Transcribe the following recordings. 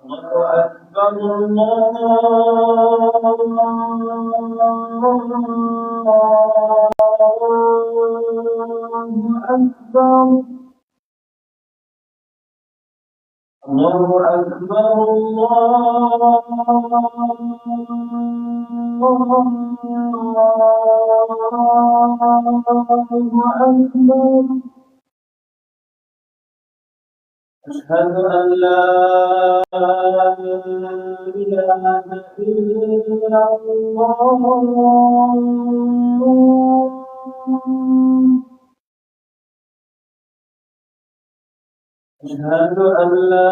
الله أكبر الله أكبر الله أكبر الله أكبر. أشهد أن لا إله إلا الله. أشهد أن لا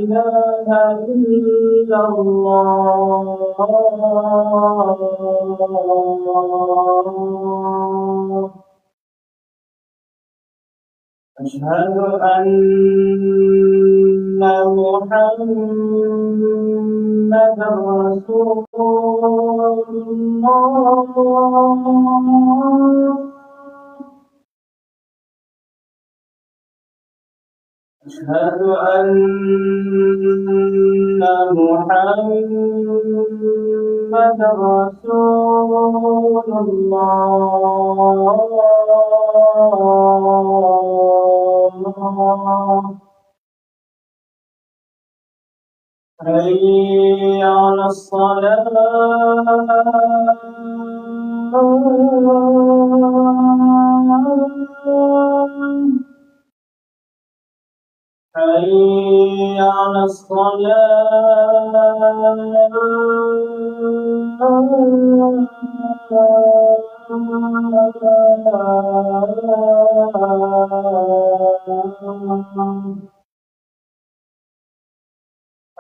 إله إلا الله. أشهد أن محمدا رسول الله. أشهد أن محمدا رسول الله. حي على الصلاة. حي على الصلاة.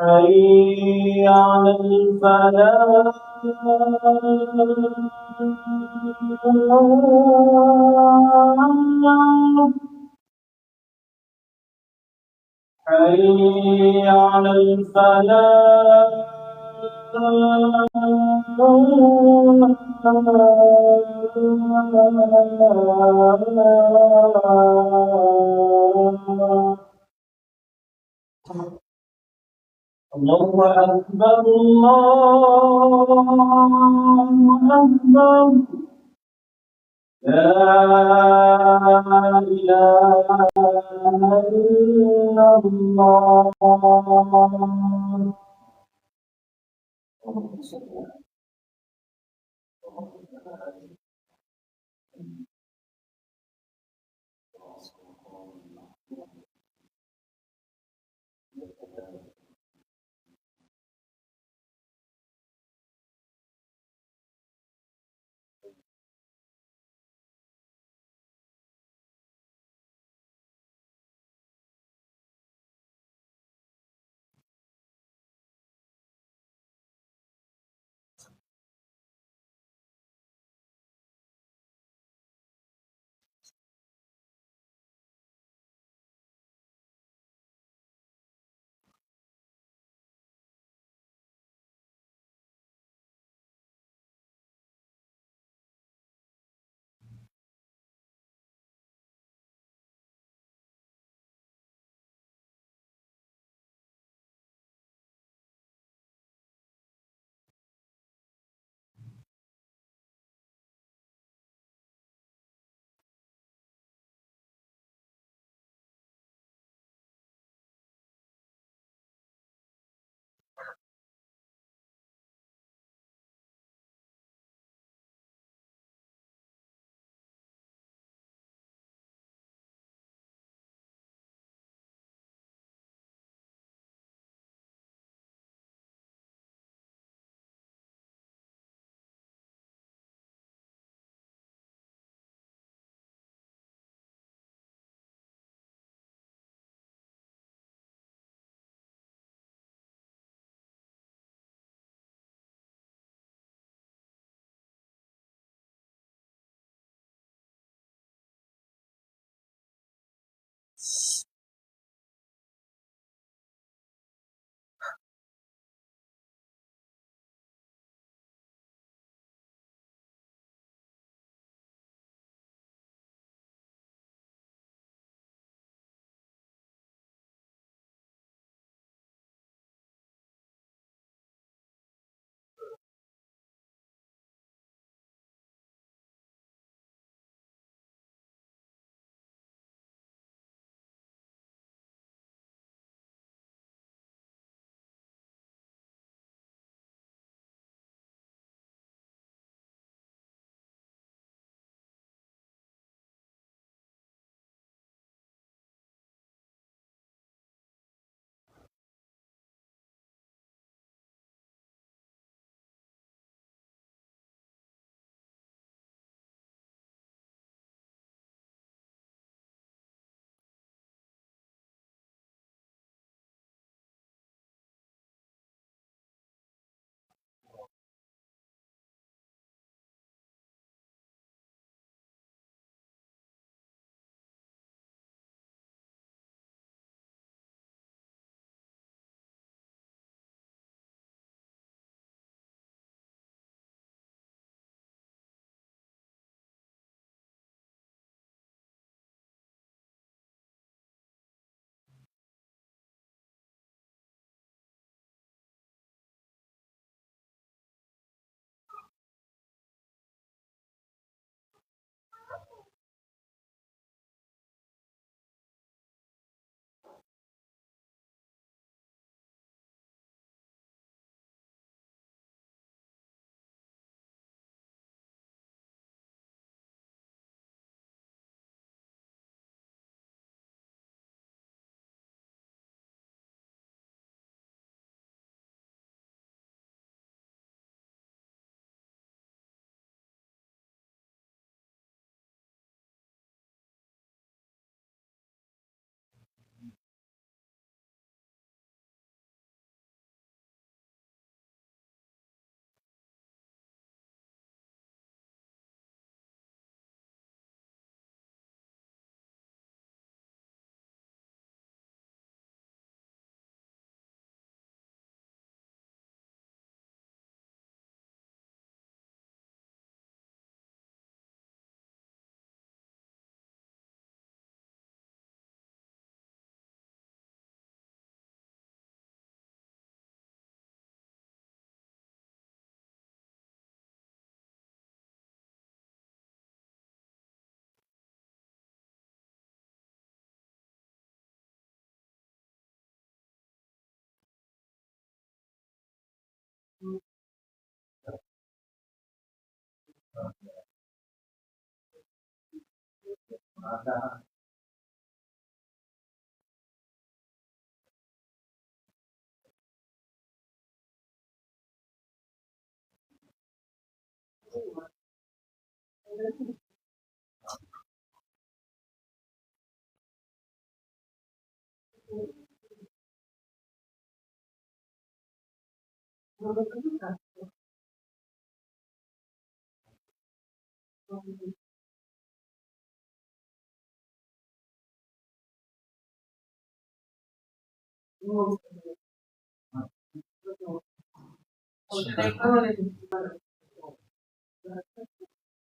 حي على الفلاح. حي على الفلاح. الله أكبر الله أكبر. لا إله إلا الله.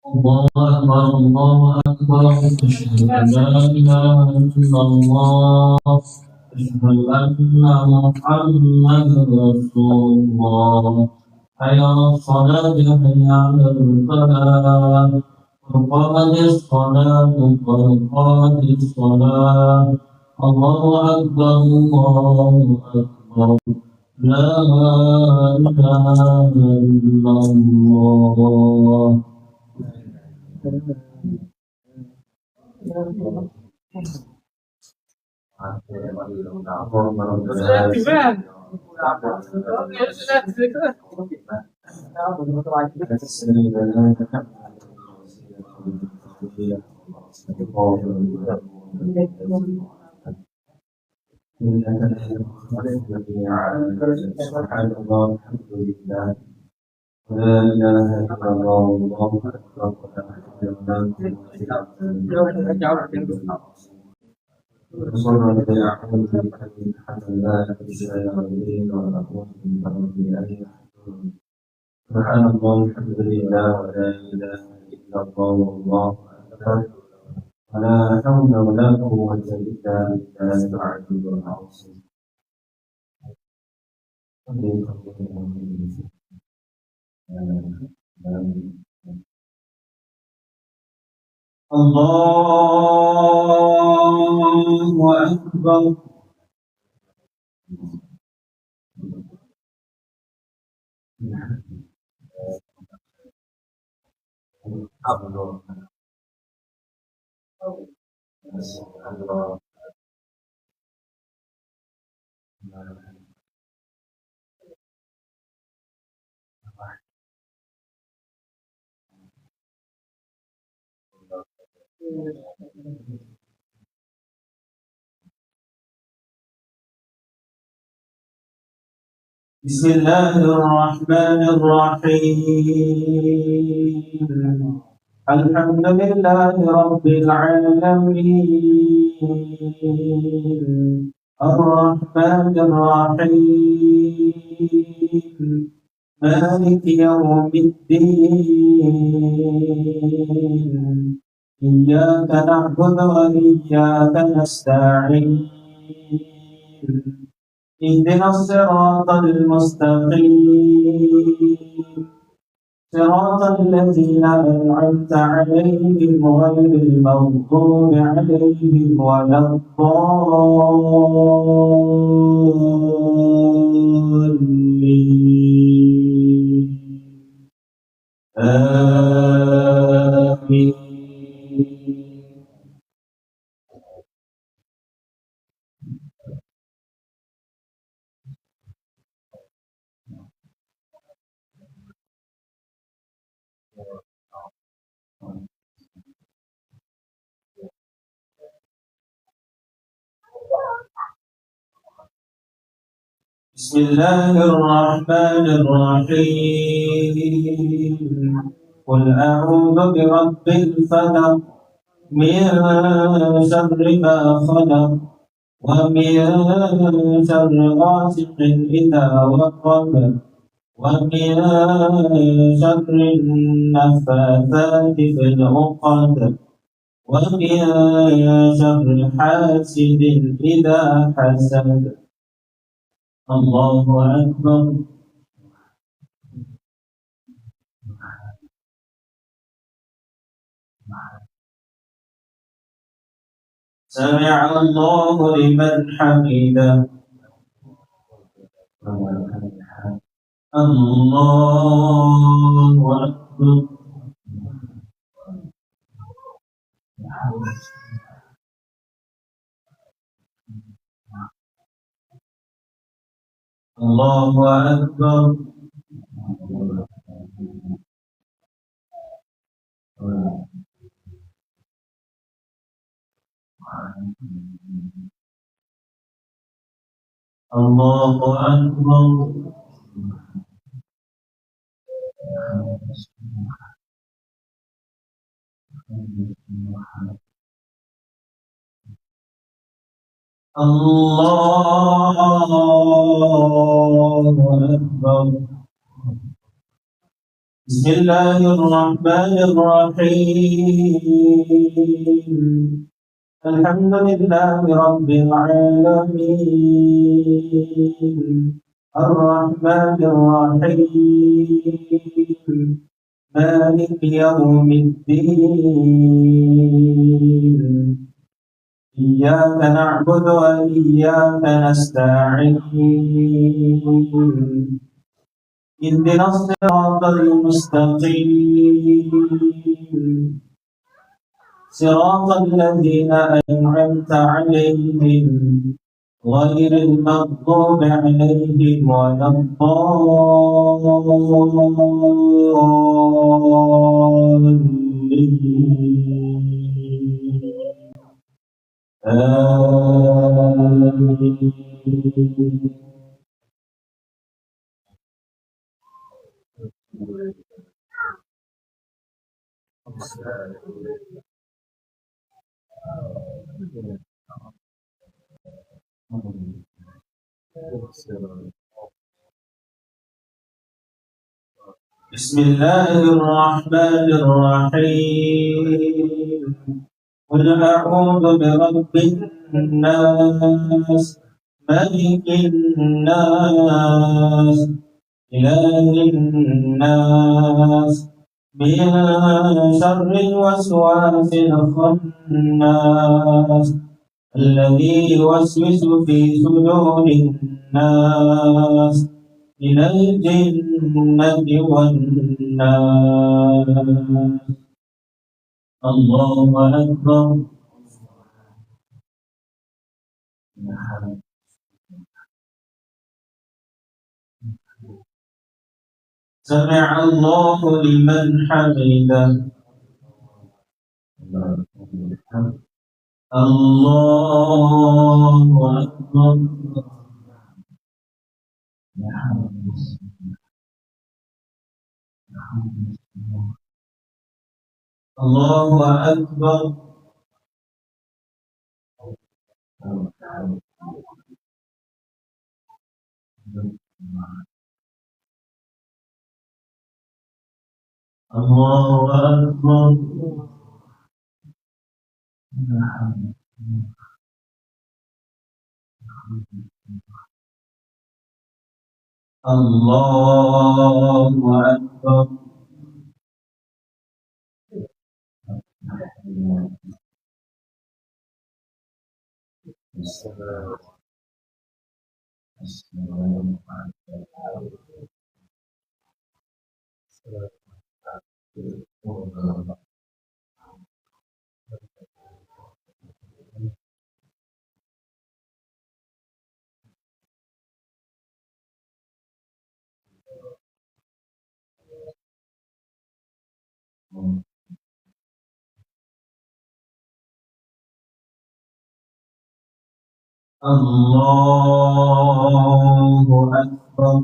الله أكبر الله أكبر أشهد أن لا إله إلا الله أشهد أن محمدا رسول الله حي على الصلاة حي على الفلاح قد قامت الصلاة قد قامت الصلاة الله أكبر الله أكبر لا إله إلا الله. سبحان الله الحمد لله لا إله إلا الله والله أكبر وصلى بأعوذ بكلمة حتى لا تجزى يومين ولا قوة إلا بالله سبحان الله الحمد لله ولا إله إلا الله والله أكبر ولا حول ولا قوة إلا بالله العلي العظيم. الله أكبر. بسم الله الرحمن الرحيم الحمد لله رب العالمين الرحمن الرحيم مالك يوم الدين إياك نعبد وإياك نستعين اهدنا الصراط المستقيم صراط الذين أنعمت عليهم غير المغضوب عليهم ولا الضالين آمين. بسم الله الرحمن الرحيم قل أعوذ برب الفلق من شر ما خلق ومن شر غاسق إذا وقب ومن شر النفاثات في العقد ومن شر حاسد إذا حسد. الله أكبر. سمع الله لمن حمده. الله أكبر. الله أكبر. الله أكبر. الله أكبر. بسم الله الرحمن الرحيم. الحمد لله رب العالمين، الرحمن الرحيم، مالك يوم الدين. إياك نعبد وإياك نستعين. اهدنا الصراط المستقيم، صراط الذين أنعمت عليهم غير المغضوب عليهم ولا الضالين. آمين. بسم الله الرحمن الرحيم. قل أعوذ برب الناس، ملك الناس، إله الناس، من شر الوسواس الخناس الذي يوسوس في صدور الناس من الجنة والناس. الله أكبر. سمع الله لمن حمده. الله أكبر. الله أكبر. الله أكبر. الله أكبر. الله أكبر.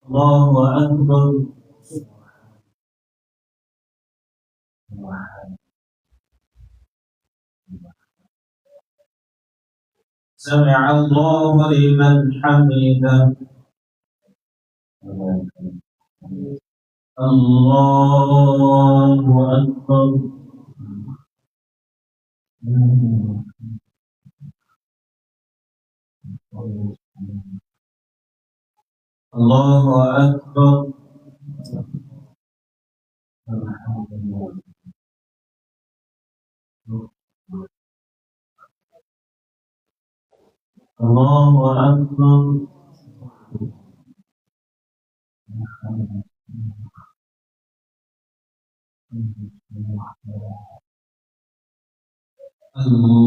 الله أكبر. سمع الله لمن حمده. الله أكبر. الله أكبر. الله أكبر. الله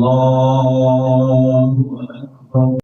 أكبر.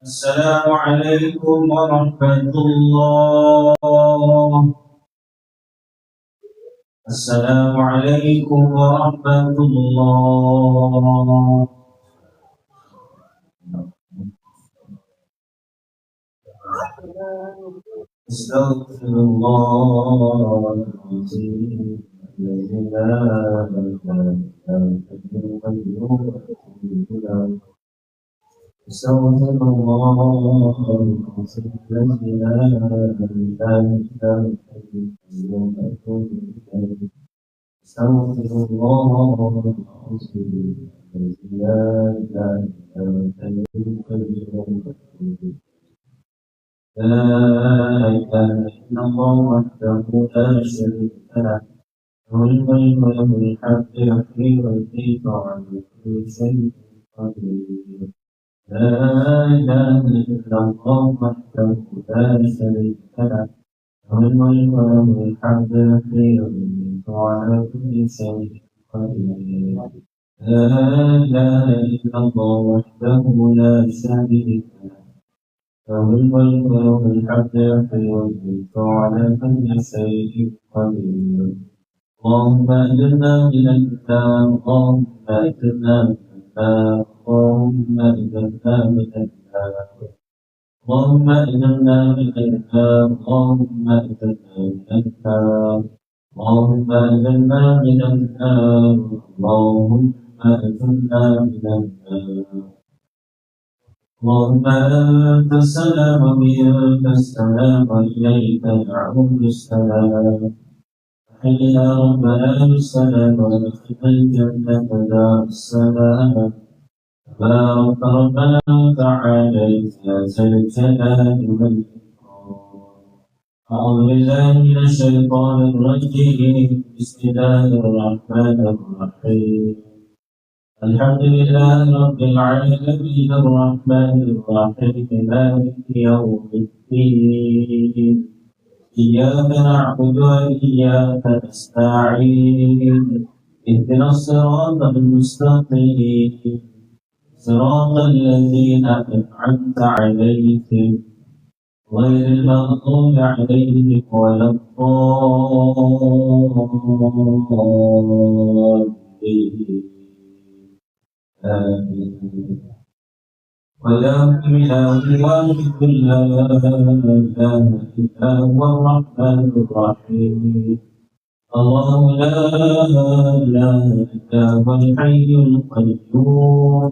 السلام عليكم ورحمة الله. السلام عليكم ورحمة الله. استغفر الله العظيم الذي لا إله إلا هو استغفر الله العظيم الذي لا إله إلا هو استغفر الله العظيم الذي لا إله إلا هو لا إله إلا الله وحده لا شريك له له الملك وله الحمد يحيي ويميت وعلى كل شيء قدير لا إله إلا الله وحده لا شريك له له الملك وله الحمد يحيي ويميت وعلى كل شيء قدير لا إله إلا الله وحده لا شريك له له الملك وله الحمد يحيي ويميت وعلى كل شيء قدير اللهم أجرنا من النار اللهم أجرنا من النار اللهم أجرنا من النار اللهم أجرنا من النار اللهم أجرنا من النار اللهم أجرنا من النار اللهم أجرنا من النار اللهم أنت السلام ومنك السلام وإليك يعود السلام حينا ربنا بالسلام وادخلنا الجنة دار السلام تبارك ربنا وتعالى يا ذا الجلال والإكرام أعوذ بالله من الشيطان الرجيم بسم الله الرحمن الرحيم الحمد لله رب العالمين الرحمن الرحيم مالك يوم الدين إياك نعبد وإياك نستعين اهدنا الصراط المستقيم صراط الذين أنعمت عليهم غير المغضوب عليهم ولا الضالين آمين ولكم إله واحد لا إله إلا هو الرحمن الرحيم الله لا إله إلا هو الحي القيوم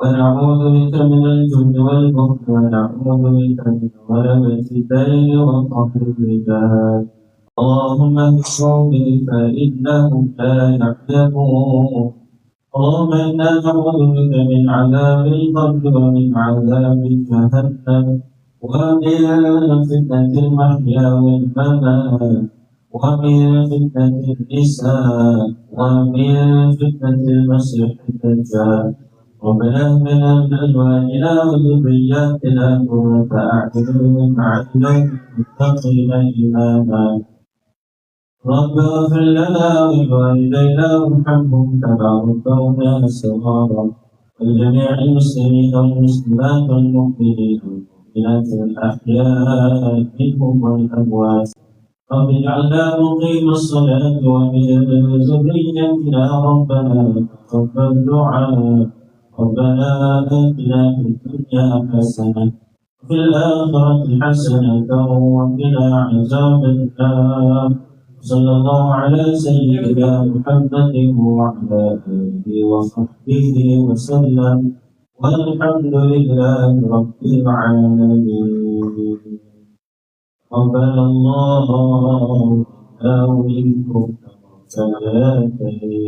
ونعوذ بك من الجبن والبخل ونعوذ بك من غلبة الدين وقهر الرجال اللهم اهدهم فإنهم لا يعلمون اللهم إنا نعوذ بك من عذاب القبر ومن عذاب جهنم ومن فتنة المحيا والممات ومن فتنة النساء ومن فتنة المسيح الدجال ربنا هب لنا من أزواجنا وذرياتنا قرة أعين واجعلنا للمتقين إماما رب اغفر لنا ولوالدينا وارحمهم كما ربونا صغارا ولجميع المسلمين والمسلمات والمؤمنين والمؤمنات الأحياء منهم والأموات رب اجعلنا مقيم الصلاة ومن ذريتنا ربنا تقبل دعاء ربنا آتنا في الدنيا حسنة وفي الآخرة حسنة وقنا عذاب النار صلى الله على سيدنا محمد وعلى آله وصحبه وسلم والحمد لله رب العالمين ربنا الله لا منكم ثلاثين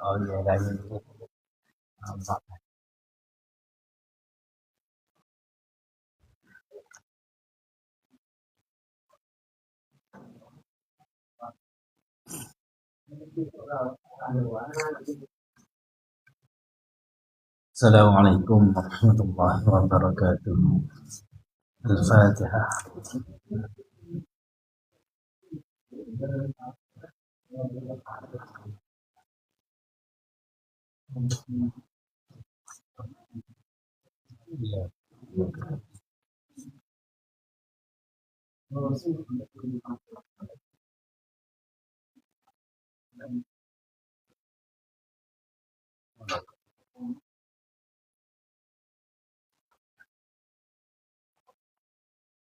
Oh iya lagi. Nampak. Assalamualaikum warahmatullahi wabarakatuh. Al-Fatihah. Iya.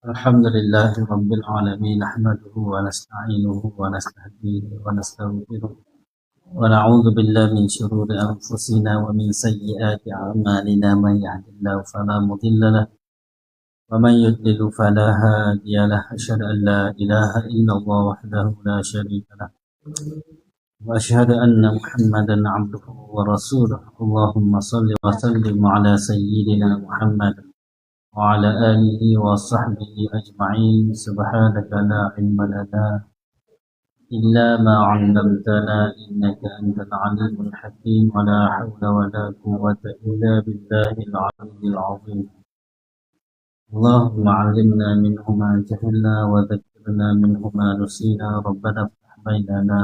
Alhamdulillahi Rabbil Alamin. Nahmaduhu wa nasta'inuhu wa nastahdihi wa nastaghfiruh. ونعوذ بالله من شرور أنفسنا ومن سيئات أعمالنا من يهد الله فلا مضل له ومن يضلل فلا هادي له أشهد أن لا إله إلا الله وحده لا شريك له وأشهد أن محمدا عبده ورسوله اللهم صل وسلم على سيدنا محمد وعلى آله وصحبه أجمعين سبحانك لا علم لنا إلا ما علمتنا إنك أنت العليم الحكيم ولا حول ولا قوة إلا بالله العلي العظيم اللهم علمنا منه ما جهلنا وذكرنا منه ما نسينا ربنا افتح بيننا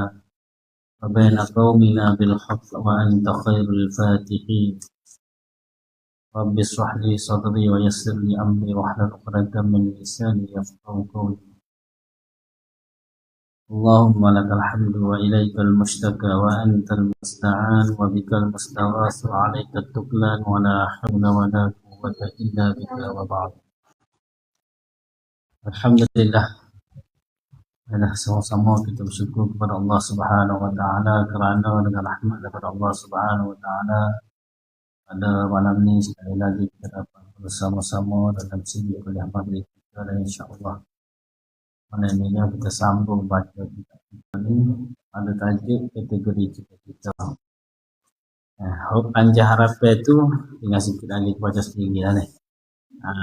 وبين قومنا بالحق وأنت خير الفاتحين رب اشرح لي صدري ويسر لي أمري واحلل عقدة من لساني يفقهوا قولي اللهم لك الحمد وإليك المشتكى وأنت المستعان وبك المستغاث وعليك التكلان ولا حول ولا قوة إلا بك وبعد. Alhamdulillah, adalah sama-sama kita bersyukur kepada Allah Subhanahu Wa Taala kerana dengan rahmat daripada Allah Subhanahu Wa Taala pada malam ini sekali lagi kita dapat bersama-sama dalam siri kuliah maghrib kita dan insya-Allah malam ini kita sambung baca kitab kita ni ada tajuk kategori cita-cita. Panjang harapan tu tinggal sikit lagi baca sendiri lah ni.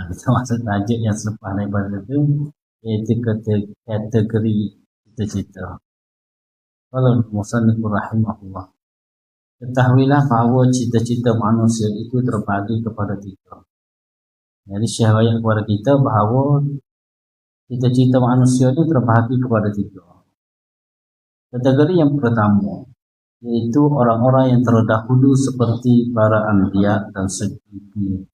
Kita masuk tajuk yang selepas daripada itu iaitu kategori cita-cita. Kalau musannif rahimahullah, ketahuilah bahawa cita-cita manusia itu terbagi kepada tiga. Jadi syahwat kepada kita bahawa Cita-cita manusia ini terbahagi kepada 3. Kategori yang pertama, yaitu orang-orang yang terdahulu seperti para anbiya dan siddiqin.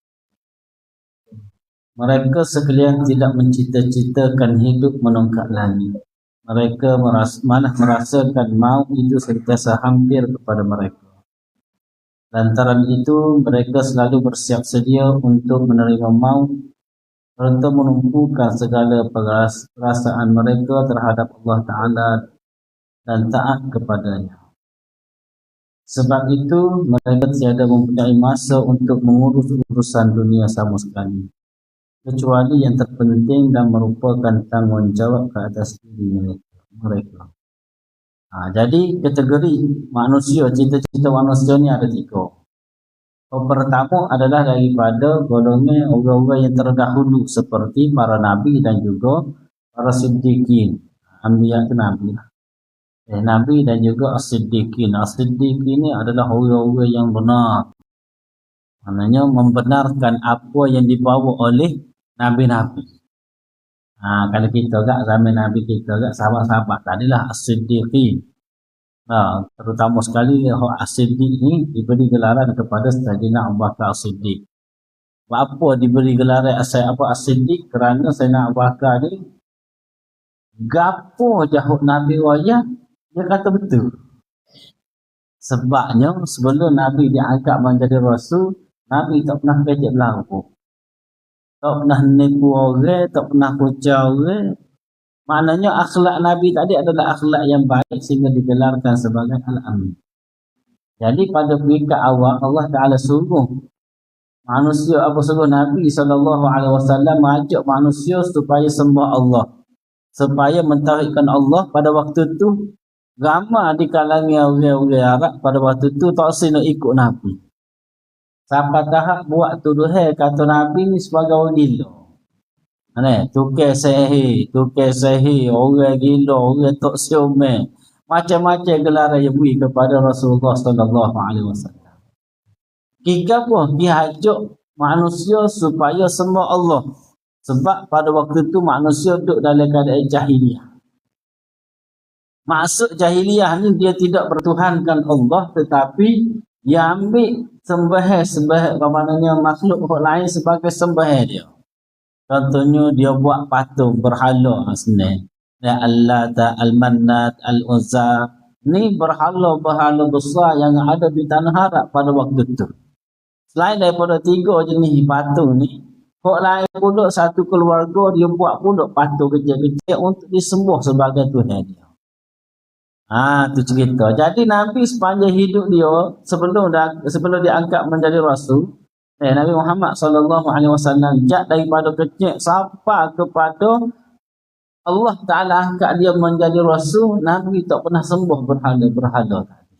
Mereka sekalian tidak mencita-citakan hidup menungkak langit. Mereka malah merasakan maut itu sentiasa hampir kepada mereka. Lantaran itu, mereka selalu bersiap sedia untuk menerima maut serta menumpukan segala perasaan mereka terhadap Allah Ta'ala dan taat kepadanya. Sebab itu, mereka tiada mempunyai masa untuk mengurus urusan dunia sama sekali, kecuali yang terpenting dan merupakan tanggungjawab ke atas diri mereka. Jadi kategori manusia, cita-cita manusia ni ada 3. Yang pertama adalah daripada golongan orang-orang yang terdahulu seperti para nabi dan juga para siddiqin. Anbiya itu nabi. Nabi dan juga as-siddiqin. As-siddiqin ini adalah orang-orang yang benar. Maknanya membenarkan apa yang dibawa oleh nabi-nabi. Kalau kita kat zaman nabi kita kat sahabat-sahabat tadilah as-siddiqin. Terutama sekali as-siddiq ni diberi gelaran kepada Sayyidina Abu Bakar as-Siddiq. Apa diberi gelaran as-Siddiq? Kerana Sayyidina Abu Bakar ni gapo jahuk nabi wayah dia kata betul. Sebabnya sebelum nabi diangkat menjadi rasul, nabi tak pernah kecek berlaku. Tak pernah nipu orang, tak pernah kocau orang. Maknanya akhlak Nabi tadi adalah akhlak yang baik sehingga digelarkan sebagai Al-Amin. Jadi pada peringkat awal Allah Ta'ala suruh manusia, suruh Nabi SAW mengajak manusia supaya sembah Allah, supaya mentauhidkan Allah. Pada waktu itu ramai di kalangan orang-orang Arab pada waktu itu tak nak ikut Nabi. Sampai tahap buat tuduhan kata Nabi ni sebagai orang gila. Tukar sihir, orang gila, orang tak siomel. Macam-macam gelaran yang beri kepada Rasulullah SAW. Kita pun diajak manusia supaya sembah Allah. Sebab pada waktu itu manusia duduk dalam keadaan jahiliyah. Maksud jahiliyah ni dia tidak bertuhankan Allah, tetapi dia ambil sembahan makhluk lain sebagai sembahan dia. Contohnya dia buat patung berhala sebenarnya. Al-Lat, Al-Mannat, Al-Uzza. Ni berhala-berhala besar yang ada di tanah Arab pada waktu itu. Selain daripada 3 jenis patung ni, kok lain pula satu keluarga dia buat pula patung kecil-kecil untuk disembah sebagai Tuhan dia. Tu cerita. Jadi Nabi sepanjang hidup dia sebelum diangkat menjadi rasul, Nabi Muhammad SAW jak daripada kecil sampai kepada Allah Ta'ala angkat dia menjadi rasul, Nabi tak pernah sembah berhala-berhala tadi.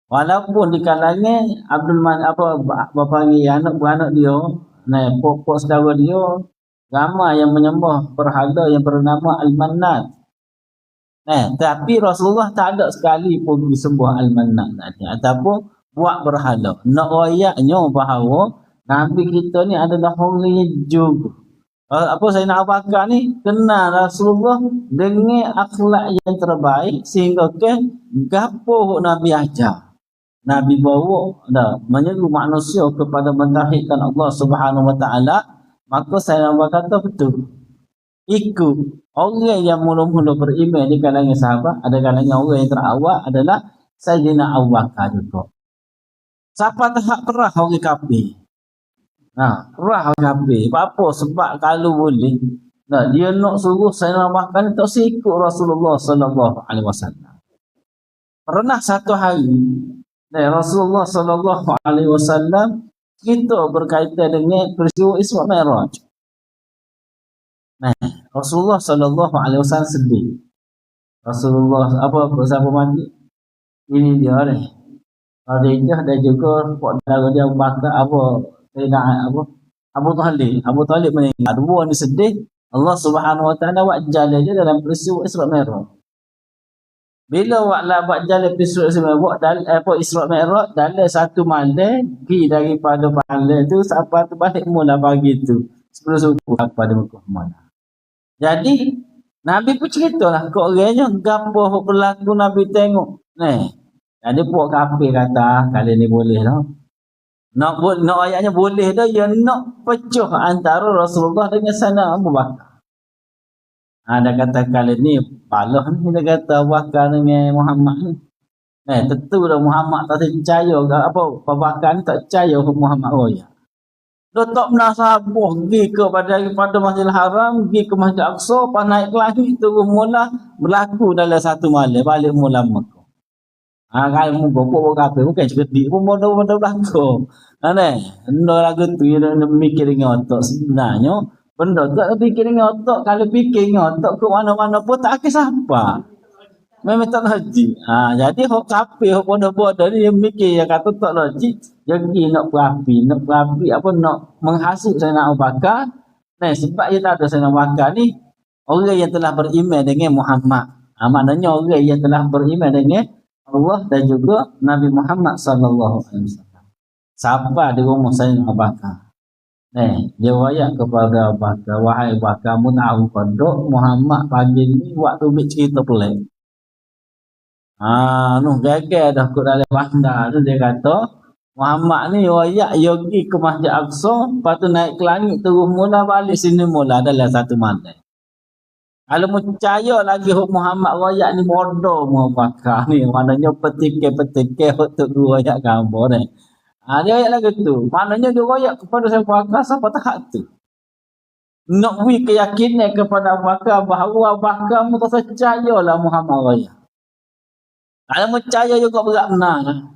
Walaupun di kalangan anak-beranak dia, pokok saudara dia, ramai yang menyembah berhala yang bernama Al-Mannat. Tapi Rasulullah tak ada sekali pun disembah Al-Mannat tadi ataupun buat berhala. Nak ayatnya bahawa Nabi kita ni adalah orang yang juga. Sayyidina Abu Bakar ni kenal Rasulullah dengan akhlak yang terbaik sehingga gapo Nabi ajar. Nabi bawa menyeru manusia kepada mentauhidkan Allah Subhanahu Wa Taala, maka Sayyidina Abu Bakar kata betul. Ikut orang yang mula-mula beriman di kalangan sahabat, ada kalangan orang yang terawal adalah Sayyidina Abu Bakar juga. Siapa tahap perah orang kafir? Perah orang kafir. Apa? Sebab kalau boleh, dia nak suruh Sayyidina Abu Bakar ni tak ikut Rasulullah SAW. Pernah satu hari, Rasulullah SAW kita berkaitan dengan peristiwa Isra Mi'raj. Rasulullah SAW sedih. Rasulullah siapa mati? Ini dia ni. Khadijah dan juga saudara dia Abu Bakar Abu Talib. Abu Talib meninggal. Dua ni sedih. Allah Subhanahu Wa Taala buat jalan dia dalam peristiwa Isra Mi'raj. Bila buat jalan peristiwa Isra Mi'raj dalam satu malam, pergi daripada malam tu sampai tu balik mula pagi tu. 10 subuh apa dia Mekah mana. Jadi Nabi pun ceritalah kok orangnya gapo hok berlaku Nabi tengok. Jadi puak kafir kata kali ni boleh lah. Nak ayatnya boleh dah ya nak pecah antara Rasulullah dengan sana Abu Bakar. Ada kata kali ni palah ni dia kata Abu Bakar dengan Muhammad ni. Tentu dah Muhammad tak percaya apa Abu Bakar ni tak percaya Muhammad roya. Dia tak pernah sabar pergi pada Masjidil Haram, pergi ke Masjid Aqsa, pas naik ke langit turun mula berlaku dalam satu malam balik mula Mekah. Kalau muka pun kafir bukan cerdik pun bodoh-bodoh berlaku. Benda lagu tu dia mikir dengan otak sebenarnya. Benda tu tak fikir dengan otak. Kalau fikir dengan otak ke mana-mana pun tak akan siapa. Memang tak logik. Jadi hok kafir, hok bodoh-bodoh ni dia mikir yang kata tak logik. Jadi nak berapi apa nak menghasut Sayyidina Abu Bakar. Sebab dia tak ada Sayyidina Abu Bakar ni orang yang telah beriman dengan Muhammad. Maknanya orang yang telah beriman dengan Allah dan juga Nabi Muhammad sallallahu alaihi wasallam. Siapa di rumah Sayyidina Abu Bakar? Dia wayak kepada Abu Bakar, wahai Abu Bakar, kamu tahu kodok Muhammad pagi ni waktu bik cerita pelik. Gagal dah kot dalam bandar tu dia kata Muhammad ni wayak yogi ke Masjid Aqsa, lepas tu naik ke langit terus mula balik sini mula dalam satu malam. Kalau percaya lagi Muhammad royak ni bodoh Abu Bakar ni. Maknanya petikir untuk royak gambar ni. Dia royak lagi tu. Maknanya dia royak kepada Abu Bakar siapa tak tu. Nak beri keyakinan kepada Abu Bakar bahawa Abu Bakar mu tak percayalah Muhammad royak. Kalau percaya juga berat benar.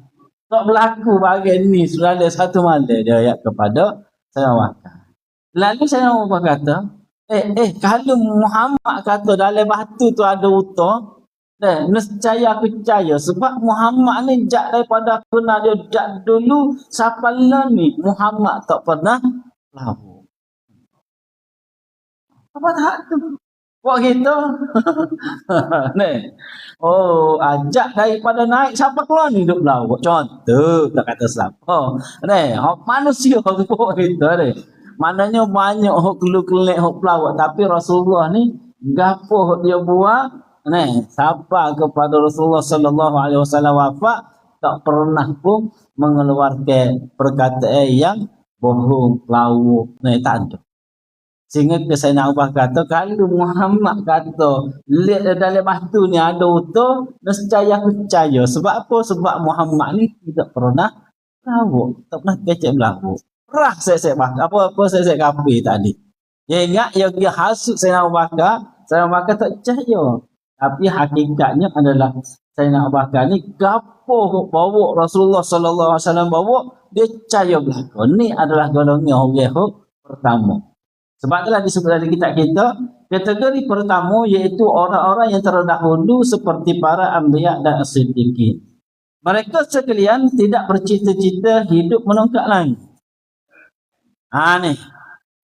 Tak berlaku bagian ni sudah ada satu malam dia royak kepada Sayyidina Abu Bakar. Lalu Sayyidina Abu Bakar kata, kalau Muhammad kata dalam batu tu ada utang, nescaya aku percaya sebab Muhammad ni jak daripada aku nak dia jak dulu siapa lah ni Muhammad tak pernah lalu. Apa tak tu? Buat gitu. Ajak daripada naik siapa keluar ni duduk laut. Contoh tak kata siapa. Manusia buat gitu ni. Maknanya banyak hok kelik hok pelawak tapi Rasulullah ni gapo hok dia buat siapa kepada Rasulullah sallallahu alaihi wasallam wafat tak pernah pun mengeluarkan perkataan yang bohong pelawak tak ada. Sehingga Sayyidina Abu Bakar kata kalau Muhammad kata lihat dalam batu ni ada utang nescaya aku percaya. Sebab apa? Sebab Muhammad ni tidak pernah pelawak, tak pernah kecek pelawak. Rah saya apa saya kafir tadi. Dia ingat dia hasut Sayyidina Abu Bakar, Sayyidina Abu Bakar tak percaya. Tapi hakikatnya adalah Sayyidina Abu Bakar ni gapo bawa Rasulullah sallallahu alaihi wasallam bawa dia percaya belaka. Ni adalah golongan orang pertama. Sebab itulah disebut dalam kitab kita kategori pertama iaitu orang-orang yang terdahulu seperti para anbiya dan as-siddiqin. Mereka sekalian tidak bercita-cita hidup menongkak langit.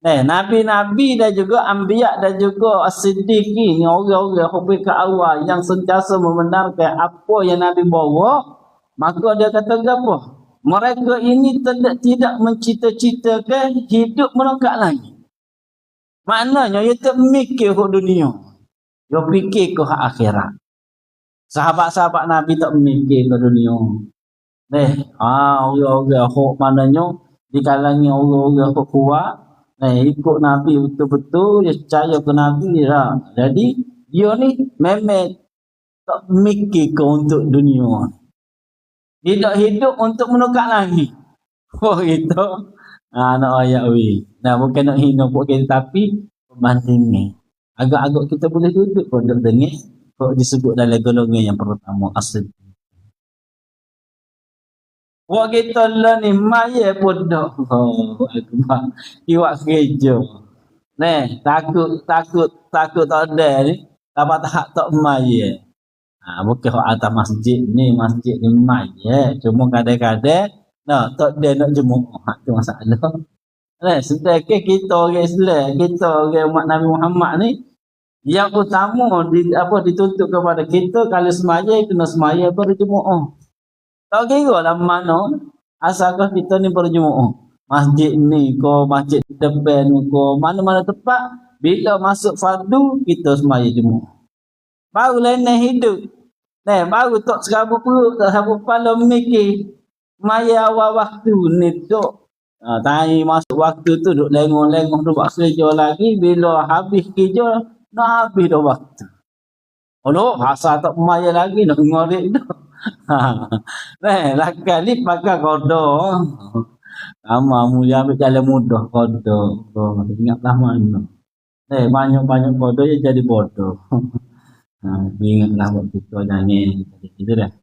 Nabi-nabi dan juga anbiya dan juga as-siddiqin ni orang-orang hubung ke awal yang sentiasa membenarkan apa yang Nabi bawa, maka dia kata apa? Mereka ini tidak mencita-citakan hidup menongkak langit. Maknanya dia tak mikir ke dunia. Dia fikir ke akhirat. Sahabat-sahabat Nabi tak mikir ke dunia. Orang-orang hok maknanya di kalangan orang-orang kuat, ikut Nabi betul-betul, dia percaya ke Nabi lah. Jadi dia ni memang tak mikir ke untuk dunia. Dia tak hidup untuk menukar langit. Itu nak ayat wi. Bukan nak hina pun kita, tapi perbandingan. Agak-agak kita boleh duduk pun duduk dengar kok disebut dalam golongan yang pertama asal. Wak kita lah ni maya bodoh. Iwak gereja. Takut tak ada ni. Tak maya. Bukan hak atas masjid ni maya. Cuma kadang-kadang tak ada nak jemaah. Tu masalah. Sedangkan kita orang Islam, kita orang umat Nabi Muhammad ni yang utama dituntut kepada kita kalau semaya kena semaya berjemaah. Tak kira lah mana asalkan kita ni berjemaah. Masjid ni ko, masjid depan ko, mana-mana tempat Bila masuk fardu, kita semaya Jumaat. Baru lain hidup. Baru tak serabut perut, tak serabut kepala mikir. Maya awal waktu ni duk. Tanya masuk waktu tu duk lengong-lengong tu buat kerja lagi. Bila habis kerja, nak habis dah waktu. Oh, asal tak maya lagi nak ngorek tu. Lakan ni pakai kodoh. Lama mulia ambil jalan mudah kodoh. Ingatlah mana. Banyak-banyak kodoh je jadi bodoh. Ingatlah waktu tu nyanyi. Gitu dah.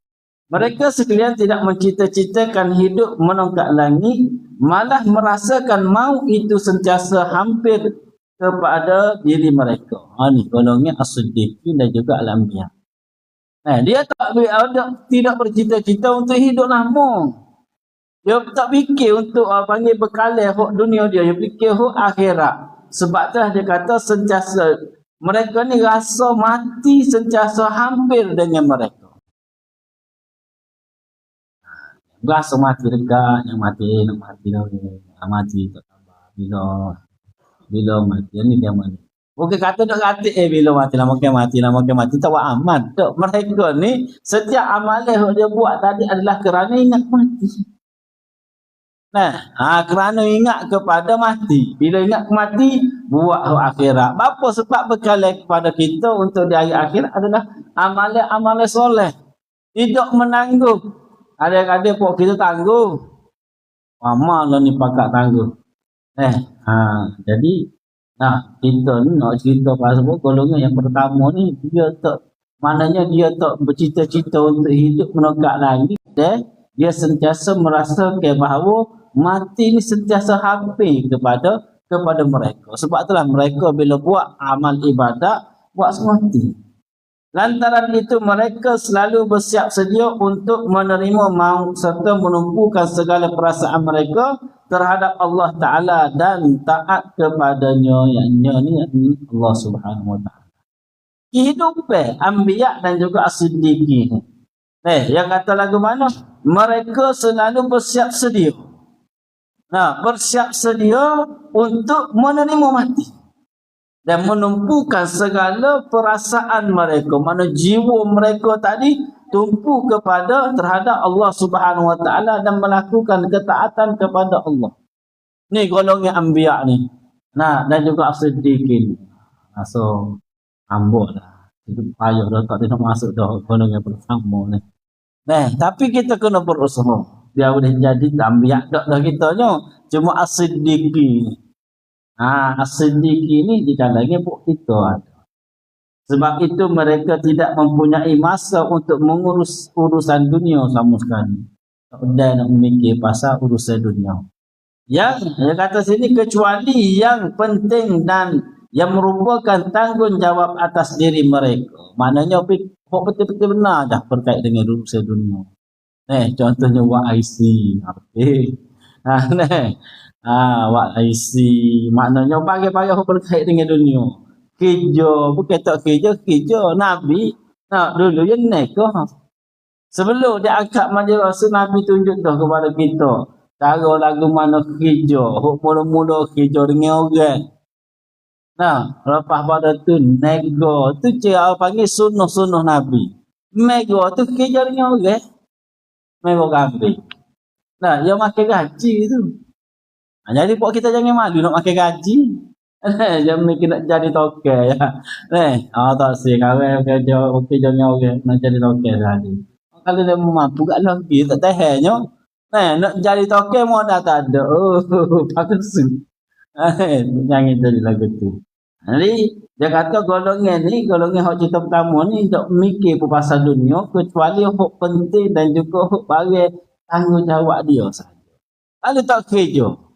Mereka sekalian tidak mencita-citakan hidup menongkak langit, malah merasakan maut itu sentiasa hampir kepada diri mereka. Ini golongan as-siddiqin dan juga al-anbiya. Dia tidak bercita-cita untuk hidup lama. Dia tak fikir untuk panggil bekalan hak dunia dia. Dia fikir hak akhirat. Sebab tu dia kata sentiasa mereka ni rasa mati sentiasa hampir dengan mereka. Rasa mati dekat, yang mati nak mati dah. Mati tak sabar. Bila mati ni dia mati. Bukan kata nak kata bila mati lah makin mati tak buat amal. Tak, mereka ni setiap amalan yang dia buat tadi adalah kerana ingat mati. Kerana ingat kepada mati. Bila ingat mati, buat akhirat. Apa sebab bekalan kepada kita untuk di hari akhirat adalah amalan-amalan soleh. Tidak menanggung. Ada-ada pok kita tangguh. Lama lah ni pakak tangguh. Jadi kita ni nak cerita pasal golongan yang pertama ni dia tak bercita-cita untuk hidup menongkak langit. Dia sentiasa merasa bahawa mati ni sentiasa hampir kepada mereka. Sebab itulah mereka bila buat amal ibadat buat semati. Lantaran itu mereka selalu bersiap sedia untuk menerima maut serta menumpukan segala perasaan mereka terhadap Allah Ta'ala dan taat kepadanya, yakni Allah Subhanahu Wa Ta'ala. Kehidupan Anbiya dan juga As-Siddiqin. Yang kata lagu mana? Mereka selalu bersiap sedia. Bersiap sedia untuk menerima mati. Dan menumpukan segala perasaan mereka. Mana jiwa mereka tadi tumpu terhadap Allah Subhanahu Wa Ta'ala dan melakukan ketaatan kepada Allah. Ni golongan Anbiya ni. Dan juga As-Siddiqin. So, ambul lah. Itu payah dah tak nak masuk dah golongan pertama ni. Tapi kita kena berusaha. Dia boleh jadi Anbiya dah kita ni. Cuma As-Siddiqin. As-Siddiqin ni di kalangan kita ada. Sebab itu mereka tidak mempunyai masa untuk mengurus urusan dunia sama sekali. Tak ada nak memikir pasal urusan dunia. Yang dia kata sini kecuali yang penting dan yang merupakan tanggungjawab atas diri mereka. Maknanya betul-betul benar dah berkait dengan urusan dunia. Contohnya buat IC. Wak IC maknanya pagi-pagi berkait dengan dunia. Kerja, bukan tak kerja Nabi dulu yang nikah. Sebelum dia angkat majlis Rasul, Nabi tunjuk dah kepada kita cara lagu mana kerja. Mula-mula kerja dengan orang. Lepas pada tu nego tu cara panggil sunnah Nabi. Nego tu kerja dengan orang. Nego kambing. Yang makan gaji tu. Jadi pok kita jangan malu nak makan gaji. Jangan mikir nak jadi toke ya. Tak sih kawan kerja dengan orang nak jadi toke lagi. Kalau dia mampu kat lagi tak tahannya. Nak jadi toke modal tak ada. Bagus. Jangan jadi lagu tu. Jadi dia kata golongan hak cerita pertama ni tak mikir pasal dunia kecuali hak penting dan juga hak bagi tanggungjawab dia saja. Kalau tak kerja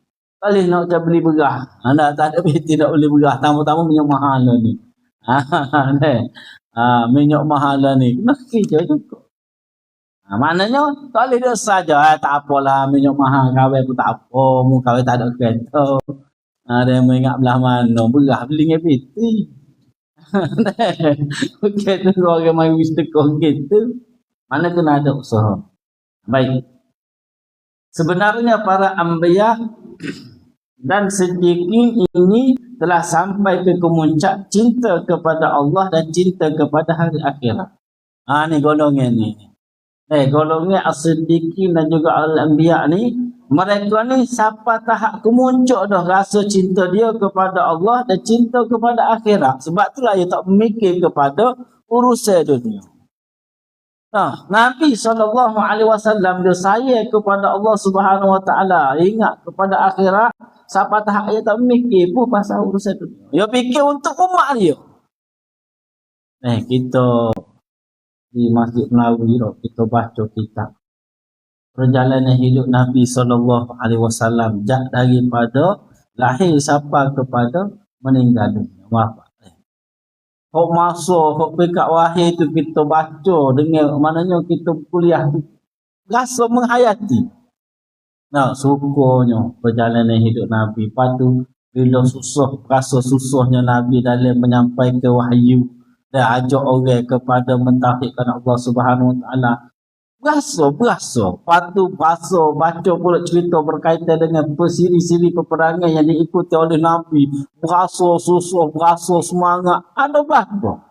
kali nak beli berah. Anda tak ada peti nak beli berah. Tamu-tamu minyak mahal ni. Minyak mahal ni. Kena kerja juga. Maknanya kali dia saja. Tak apalah minyak mahal. Kawai pun tak apa. Kawai tak ada kereta. Ada yang mengingat belah mana. Berah beli dengan peti. Kereta orang main wistekong gitu. Mana kena ada usaha. Baik. Sebenarnya para Anbiya Dan sedikit ini telah sampai ke kemuncak cinta kepada Allah dan cinta kepada hari akhirat. Ni golongan ni. Golongan as-siddiqin dan juga al-anbiya ni, mereka ni sampai tahap kemuncak dah rasa cinta dia kepada Allah dan cinta kepada akhirat. Sebab itulah dia tak memikir kepada urusan dunia. Nabi SAW dia sayang kepada Allah Subhanahu Wa Taala, ingat kepada akhirat, sampai tahap dia tak memikir pun pasal urusan dunia. Dia fikir untuk umat dia. Kita di Masjid Nawawi kita baca kitab perjalanan hidup Nabi SAW daripada lahir sampai kepada meninggal dunia, wafat. Hok masuk, hok pekat wahid tu kita baca dengan maknanya kita kuliah tu rasa menghayati. Syukurnya perjalanan hidup Nabi. Lepas tu bila rasa susahnya Nabi dalam menyampaikan wahyu dan ajak orang kepada mentauhidkan Allah Subhanahu Wa Taala. Berasa. Lepas tu baca pula cerita berkaitan dengan persiri-siri peperangan yang diikuti oleh Nabi. Berasa susah, berasa semangat. Ada apa?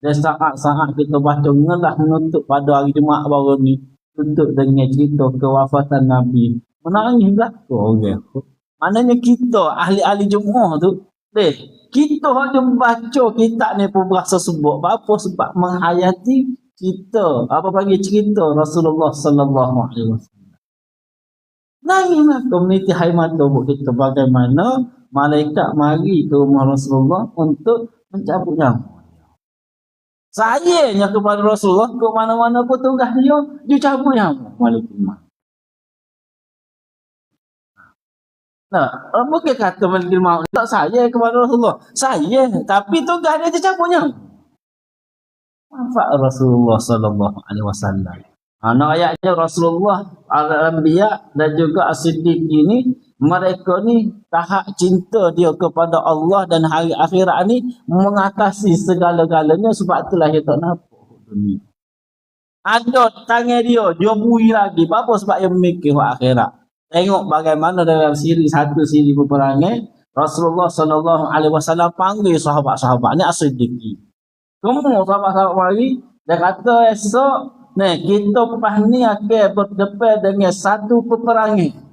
Dan saat-saat kita baca ngelah menutup pada hari Jumaat baru ni, tutup dengan cerita kewafatan Nabi. Menangis belaka orang. Maknanya kita ahli-ahli Jumaat tu, kita hanya baca kitab ni pun berasa sebut. Apa? Sebab menghayati cerita, cerita Rasulullah sallallahu alaihi wasallam. Nangilah komuniti Haimata buat kita bagaimana malaikat mari ke rumah Rasulullah untuk mencabut nyawa. Sayangnya kepada Rasulullah, ke mana-mana pun tugas dia cabut nyawa malaikat. Mungkin kata malaikat maut tak sayang kepada Rasulullah. Sayang, tapi tugas dia cabut nyawa. Manfaat Rasulullah sallallahu alaihi wasallam. Ayatnya Rasulullah, al-anbiya dan juga as-siddiq ini, mereka ni tahap cinta dia kepada Allah dan hari akhirat ni mengatasi segala-galanya. Sebab itulah dia tak nampak dunia. Ada tangan dia bui lagi. Apa sebab dia memikir akhirat. Tengok bagaimana dalam satu siri peperangan Rasulullah sallallahu alaihi wasallam panggil sahabat-sahabat ni as-siddiq. Semua sahabat-sahabat mari, dia kata esok kita lepas ni akan berdepan dengan satu peperangan.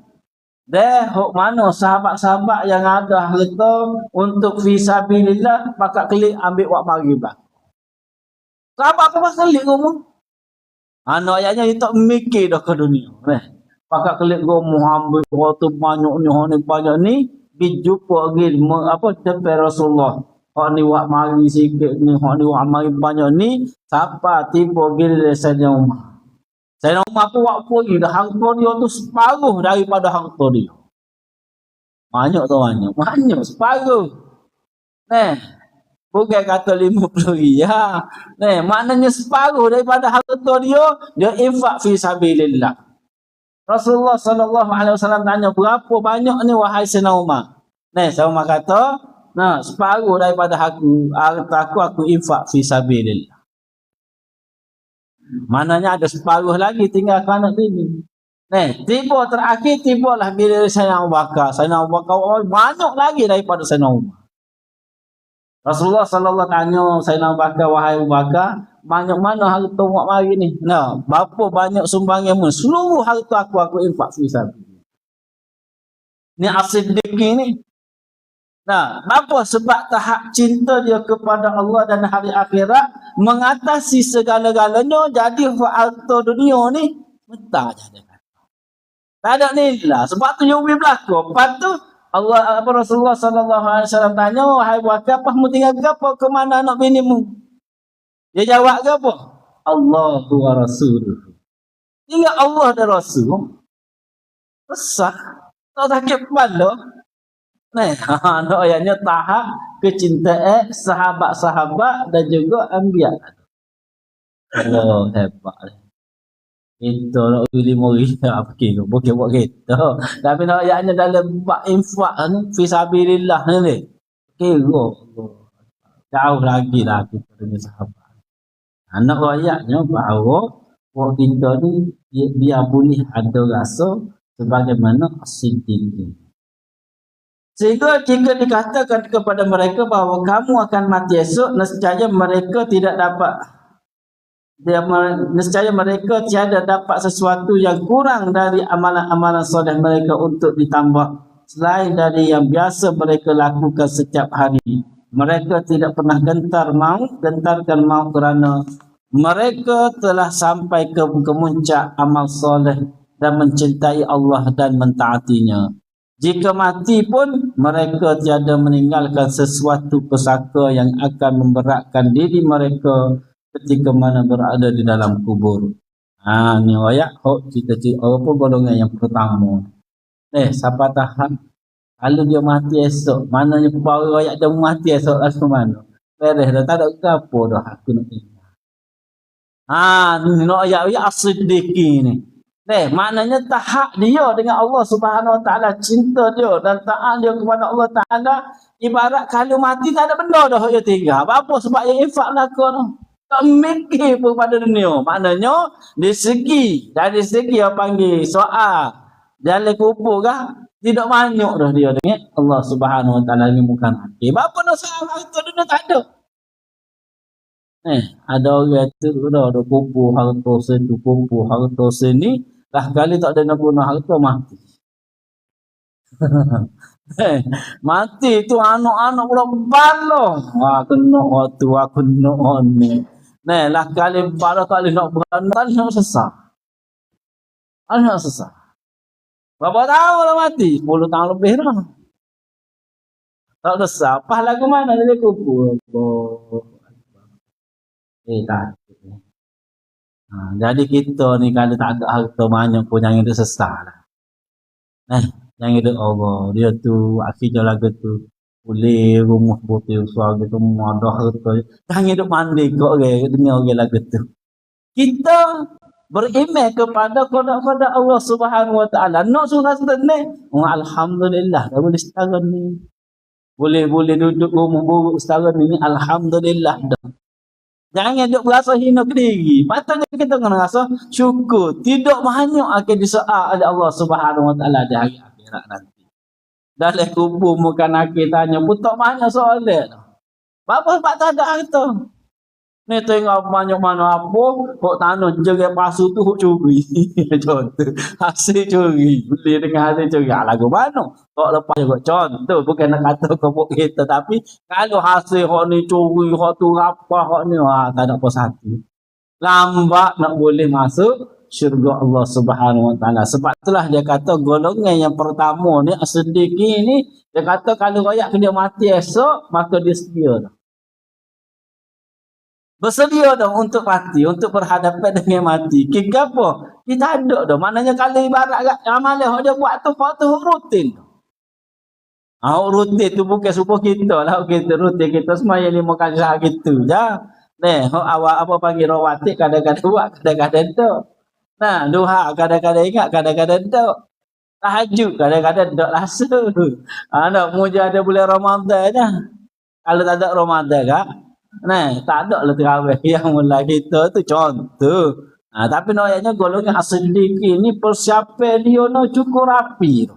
Hok mana sahabat-sahabat yang ada harta untuk fisabilillah, pakak kelik ambil wak mari bah. Sahabat apa kelik ngomong? Ayatnya dia tak mikir dah ke dunia. Pakak kelik ngomong ambil waktu banyak ni dijumpa lagi depan Rasulullah. Hak ni wak mari sikit ni, hak ni wak mari banyak ni, siapa tiba gila Sayyidina Umar. Sayyidina Umar pun wak pergi dah, harta dia tu separuh daripada harta dia. Banyak, separuh. Bukan kata 50 riyal. Maknanya separuh daripada harta dia infak fi sabilillah. Rasulullah sallallahu alaihi wasallam tanya, berapa banyak ni wahai Sayyidina Umar? Sayyidina Umar kata, separuh daripada aku infak fi sabilillah. Maknanya ada separuh lagi tinggal anak ini. Tibalah bila Sayyidina Abu Bakar. Sayyidina Abu Bakar banyak lagi daripada Sayyidina Umar. Rasulullah sallallahu tanya Sayyidina Abu Bakar, wahai Abu Bakar, banyak mana harta awak mari ni? Berapa banyak sumbanganmu? Seluruh harta aku infak fi sabilillah. Ni as-siddiq ni. Apa? Sebab tahap cinta dia kepada Allah dan hari akhirat mengatasi segala-galanya. Jadi harta dunia ni mentah je dia kata. Tak ada nilai. Sebab tu yang berlaku. Lepas tu Rasulullah sallallahu alaihi wasallam tanya, wahai Bakar, apa mu tinggal ke apa? Ke mana anak bini mu? Dia jawab ke apa? Allahu wa rasuluh. Tinggal Allah dan Rasul. Besar. Tak sakit kepala. Ayatnya tahap kecintaan sahabat-sahabat dan juga anbiya. Hebat. Itu nak beli mori apa kira bukan buat kita. Tapi nak ayatnya dalam bab infak ni fi sabilillah ni. Kira jauh lagi lah kita dengan sahabat. Anak ayatnya bahawa buat kita ni dia boleh ada rasa sebagaimana as-siddiq. Sehingga jika dikatakan kepada mereka bahawa kamu akan mati esok, nescaya mereka tidak dapat nescaya mereka tiada dapat sesuatu yang kurang dari amalan-amalan soleh mereka untuk ditambah selain dari yang biasa mereka lakukan setiap hari. Mereka tidak pernah gentarkan maut kerana mereka telah sampai ke kemuncak amal soleh dan mencintai Allah dan mentaatinya. Jika mati pun mereka tiada meninggalkan sesuatu pesaka yang akan memberatkan diri mereka ketika mana berada di dalam kubur. Ni ayat hok cita-cita apa golongan yang pertama. Siapa tahan kalau dia mati esok, mananya bawa ayat dia mati esok langsung mana? Beres dah, tak ada apa dah aku nak ingat. Ni ayat as-siddiqi ni. Maknanya tahap dia dengan Allah Subhanahu Wa Taala, cinta dia dan taat dia kepada Allah Taala ibarat kalau mati tak ada benda dah dia tinggal. Apa sebab yang infak lakukan tu? Tak mikir pun pada dunia. Maknanya dari segi yang panggil soal dalam kubur kah, tidak banyak dah dia dengan Allah Subhanahu Wa Taala ni bukan mati. Apa nak soal harta dunia tak ada. Ada orang tu dah ada kubur harta sini, kubur harta sini, dah kali tak ada nak guna harta mati. Mati tu anak-anak pula balo. Kena waktu aku nak ni. Lah kali balo kali nak beranak nak sesat. Anak sesat. Berapa tahun lah mati? 10 tahun lebih dah. Tak sesat. Pas lagu mana dia kubur? Tak. Jadi kita ni kalau tak ada harta banyak pun jangan dia sesat lah. Jangan dia Allah. Dia tu akhirnya lagu tu boleh rumah putih suara tu ada harta. Jangan hidup mandi kok dengar lagu tu. Kita beriman kepada Allah Subhanahu Wa Taala. Nak surah ni. Alhamdulillah dah boleh setara ni. Boleh duduk rumah buruk setara ni. Alhamdulillah dah. Jangan duk berasa hina ke diri. Patutnya kita kena rasa syukur. Tidak banyak akan disoal oleh Allah Subhanahu Wa Taala di hari akhirat nanti. Dalam kubur bukan akhir tanya pun tak banyak soalan. Apa sebab tak ada harta? Ni tengok banyak mana apa, kok tanah jerai pasu tu kok curi. Contoh. Hasil curi. Beli dengan hasil curi. Lagu mana? Kok lepas kok contoh. Bukan nak kata kebuk kita. Tapi kalau hasil kok ni curi, kok tu rapah, kok ni, tak ada puas hati. Lambat nak boleh masuk syurga Allah Subhanahu Wa Taala. Sebab itulah dia kata golongan yang pertama ni, as-siddiqi ni, dia kata kalau rakyat dia mati esok, maka dia sedia dah. Bersedia dah untuk mati, untuk berhadapan dengan mati. Kita apa? Kita ada dah. Maknanya kalau ibarat amalan yang dia buat tu rutin. Rutin tu bukan suka kita lah. Kita rutin, kita semua yang 5 kali sehari gitu. Awak apa panggil rawatib, kadang-kadang buat, kadang-kadang tak. Duha kadang-kadang ingat, kadang-kadang tak. Tahajud kadang-kadang tak rasa. Nak muja ada bulan Ramadan dah. Kalau tak ada Ramadan kak, tak ada lah terawih yang mula kita tu contoh. Tapi ayatnya golongan as-siddiqi ni persiapan dia nak cukup rapi.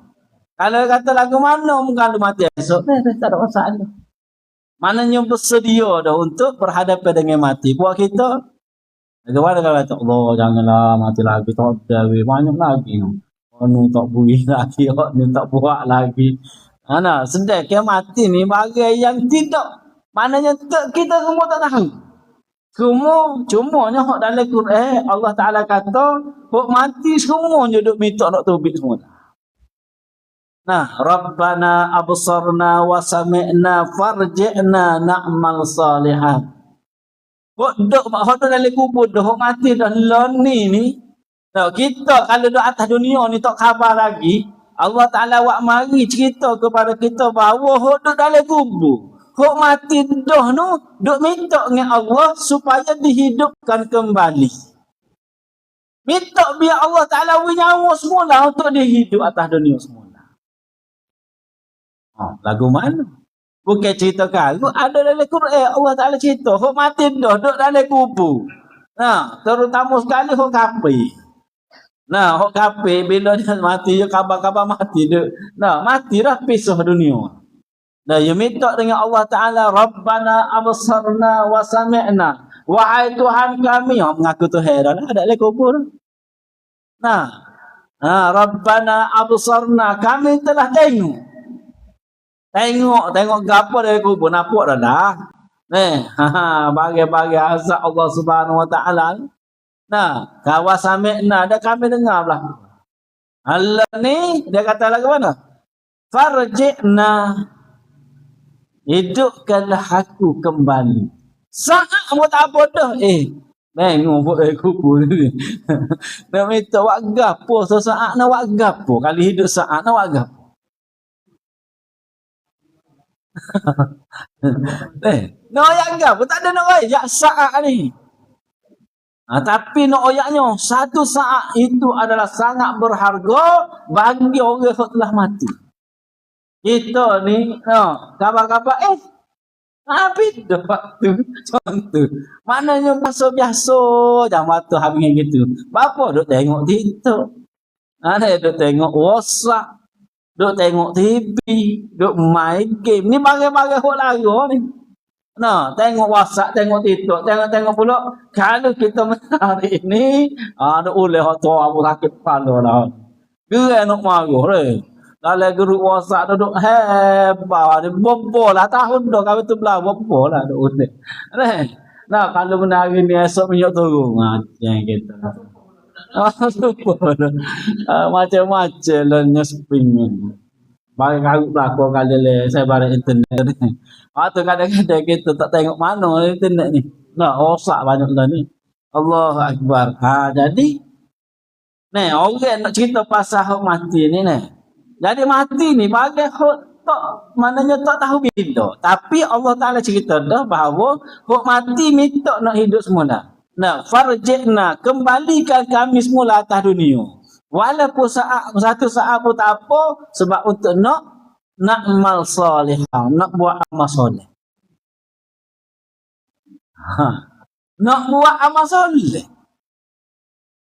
Kalau kata lagu mana kalau mati esok, tak ada masalah. Maknanya bersedia dah untuk berhadapan dengan mati. Buat kita, bagaimana kalau kata Allah janganlah mati lagi, tak ada banyak lagi. Onu tak boleh lagi, onu tak buat lagi. Sedang ke mati ni bagai yang tidak. Maknanya kita semua tak tahu. Cumanya hak dalam Quran Allah Taala kata hak mati semuanya duk minta nak taubat semua. Rabbana absarna wa sami'na farji'na na'mal salihan. Hak dalam kubur dah hak mati dah ni. Kita kalau duk atas dunia ni tak khabar lagi. Allah Taala wak mari cerita kepada kita bahawa hak duk dalam kubur. Hak mati dah tu, duk minta dengan Allah supaya dihidupkan kembali. Minta biar Allah Ta'ala nyawa semula untuk dihidup atas dunia semula. Lagu mana? Bukan cerita kalau ada dalam Quran Allah Ta'ala cerita. Hak mati dah, duk dalam kubur. Terutama sekali hak kafir. Nah, hok kafir bila dia mati je khabar-khabar mati dia. Nah, mati dah pisah dunia. Nah, dia minta dengan Allah Taala, Rabbana absarna wa sami'na. Wahai Tuhan kami, mengaku Tuhan dah ada lagi kubur. Nah, Rabbana absarna, kami telah tengok. Tengok gapo dari kubur nampak dah. Bagi-bagi azab Allah Subhanahu Wa Taala. Nah, kawasami'na dah kami dengar belah. Allah ni dia kata lagi mana? Farji'na, hidupkanlah aku kembali. Saat buat apa dah? Bengong buat kubur ni. Nak minta buat gapo sesaat nak buat gapo? Kali hidup saat nak buat gapo? Nak oyak gapo? Tak ada nak oyak saat ni. Tapi nak oyaknya satu saat itu adalah sangat berharga bagi orang yang telah mati. Kita ni, kabar-kabar, habis dah waktu. Contoh. Maknanya masa biasa jangan waktu habis gitu. Bapa duk tengok TikTok. Ada duk tengok WhatsApp. Duk tengok TV. Duk main game. Ni bagai-bagai hok lara ni. Nah, tengok WhatsApp, tengok TikTok, tengok pula. Kalau kita hari ini, ada oleh hok tua aku sakit kepala dah. Gerai nak marah dah. Kalau grup WhatsApp duduk hebat, dia bobo lah tahun dah kami tu belah bobo lah duk oleh. Nah, kalau benar hari ni esok minyak turun, macam kita. Macam-macam lah nyesping ni. Bagi karut belakang kali le saya barang internet ni. Tu kadang-kadang kita tak tengok mana internet ni. Nah, rosak banyak lah ni. Allahu Akbar. Jadi ni orang nak cerita pasal hak mati ni ni. Jadi mati ni bagi hak tak maknanya tak tahu bila. Tapi Allah Taala cerita dah bahawa hak mati minta nak hidup semula. Nah, farji'na, kembalikan kami semula atas dunia. Walaupun satu saat pun tak apa, sebab untuk nak amal soleh, nak buat amal soleh. Nak buat amal soleh.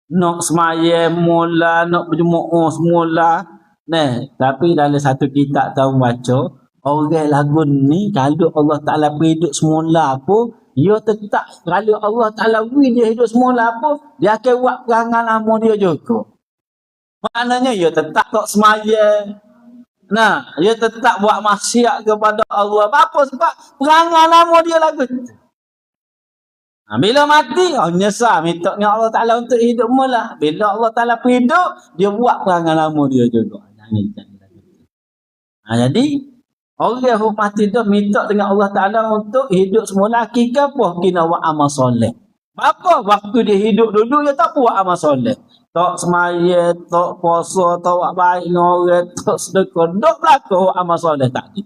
Nak semaya mula, nak berjemaah semula. Tapi dalam satu kitab tahu baca, orang lagu ni kalau Allah Taala hidup semula pun, dia tetap kalau Allah Taala dia hidup semula pun, dia akan buat perangai lama dia juga. Maknanya dia tetap tak semaya. Nah, dia tetap buat maksiat kepada Allah. Apa sebab perangai lama dia lagu tu. Bila mati, nyesal minta dengan Allah Taala untuk hidup mula. Bila Allah Taala hidup, dia buat perangai lama dia juga. Jadi orang yang mati tu minta dengan Allah Taala untuk hidup semula. Hakikah apa? Kena buat amal soleh. Apa waktu dia hidup dulu dia tak buat amal soleh. Tak semaya, tak puasa, tak buat baik dengan orang, tak sedekah. Duk belakang amal soleh tadi.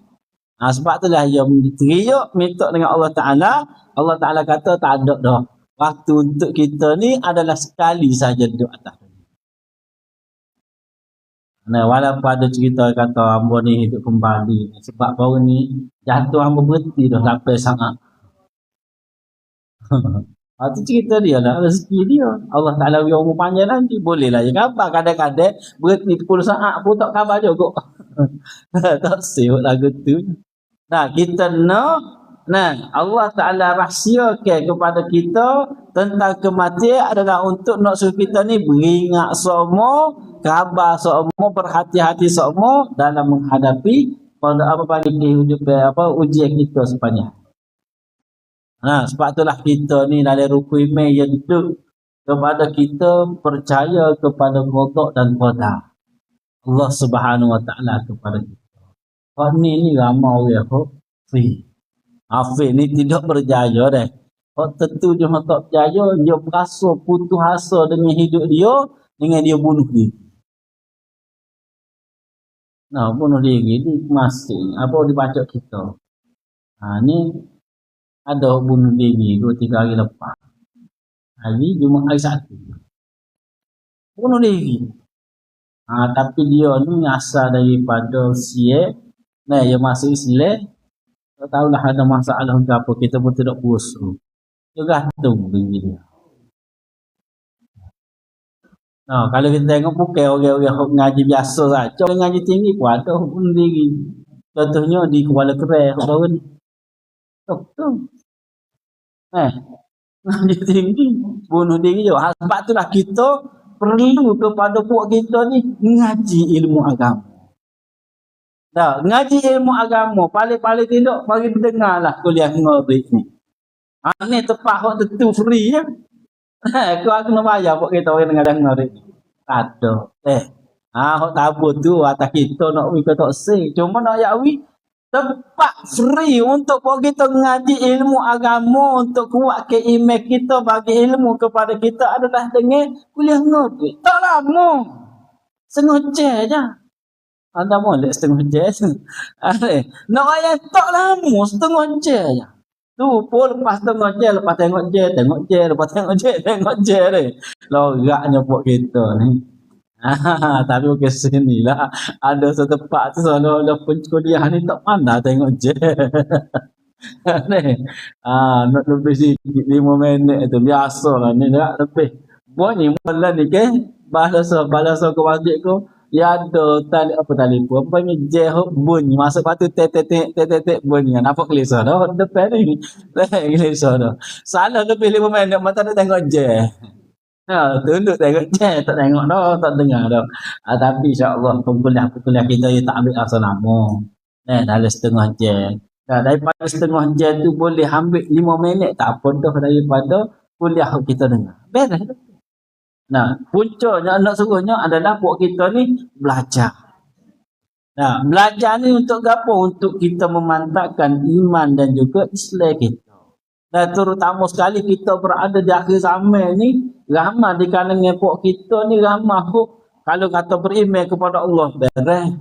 Sebab itulah dia teriak minta dengan Allah Ta'ala. Allah Ta'ala kata tak ada dah. Waktu untuk kita ni adalah sekali saja duduk atas dunia. Walaupun ada cerita kata hamba ni hidup kembali. Sebab baru ni jatuh hamba berhenti dah sampai sangat. Itu cerita dia lah, rezeki dia. Allah Ta'ala beri umur panjang nanti. Boleh lah je khabar. Kadang-kadang berhenti 10 saat pun tak khabar juga. Tak siut lagu tu. Nah, kita Allah Ta'ala rahsiakan kepada kita tentang kematian adalah untuk nak suruh kita ni beringat semua, khabar semua, berhati-hati semua dalam menghadapi pada apa kehidupan ujian kita sepanjang. Sebab itulah kita ni dalam rukun iman yang duduk kepada kita percaya kepada qada dan qadar Allah Subhanahu Wa Taala kepada kita. Hak ni ramai orang hafid ni tidak berjaya dah. Hak tentu dia tak berjaya, dia berasa putus asa dengan hidup dia, dengan dia bunuh diri. Bunuh diri ni masing apa dibaca kita. Ni ada bunuh diri 2-3 hari lepas. Hari Jumaat hari Sabtu. Bunuh diri. Tapi dia ni asal daripada Usia. Dia masuk Islam. Tak tahulah ada masalah ke apa. Kita pun tidak puasa. Dia gantung diri dia. Kalau kita tengok bukan orang-orang ngaji biasa saja, orang ngaji tinggi pun ada pun diri. Contohnya di Kuala Kerai baru ni. Tu. Eh, ngaji tinggi bunuh diri je. Sebab itulah kita perlu kepada puak kita ni ngaji ilmu agama. Dah, ngaji ilmu agama paling-paling tidak bagi dengarlah kuliah ngabik ni. Ni tepat hak tentu free je. Kau kena bayar buat kita orang dengar ni. Tak ada. Hak tabur tu atas kita nak wi ke tak say. Cuma nak yawi tempat free untuk buat kita ngaji ilmu agama untuk kuat ke iman kita bagi ilmu kepada kita adalah dengan kuliah ngabik. Tak lama. Setengah jam je. Anda boleh setengah jam. Nak ayat tak lama setengah jam je. Tu pun lepas tengok je, lepas tengok je, lepas tengok je ni. Loraknya buat kita ni. Tapi ke sini lah. Ada setempat tu kalau kuliah ni tak pandai tengok je. Ni. Nak lebih sikit 5 minit tu biasa lah ni tak lebih. Buat ni mula ni ke balasa ke masjid ku. Ya ada tali pun panggil jehok bunyi masuk batu tek bunyi nampak kelisa dah depan ni kelisa dah salah lebih 5 minit mata dia tengok je tunduk tengok je tak tengok dah tak dengar dah tapi insyaAllah kuliah kita ya tak ambil asal nama dalam setengah jam daripada setengah jam tu boleh ambil 5 minit tak apa dah daripada kuliah kita dengar beres. Puncanya nak suruhnya adalah buat kita ni belajar. Belajar ni untuk apa? Untuk kita memantapkan iman dan juga Islam kita. Dan terutama sekali kita berada di akhir zaman ni, ramai di kalangan buat kita ni ramai kalau kata beriman kepada Allah beres.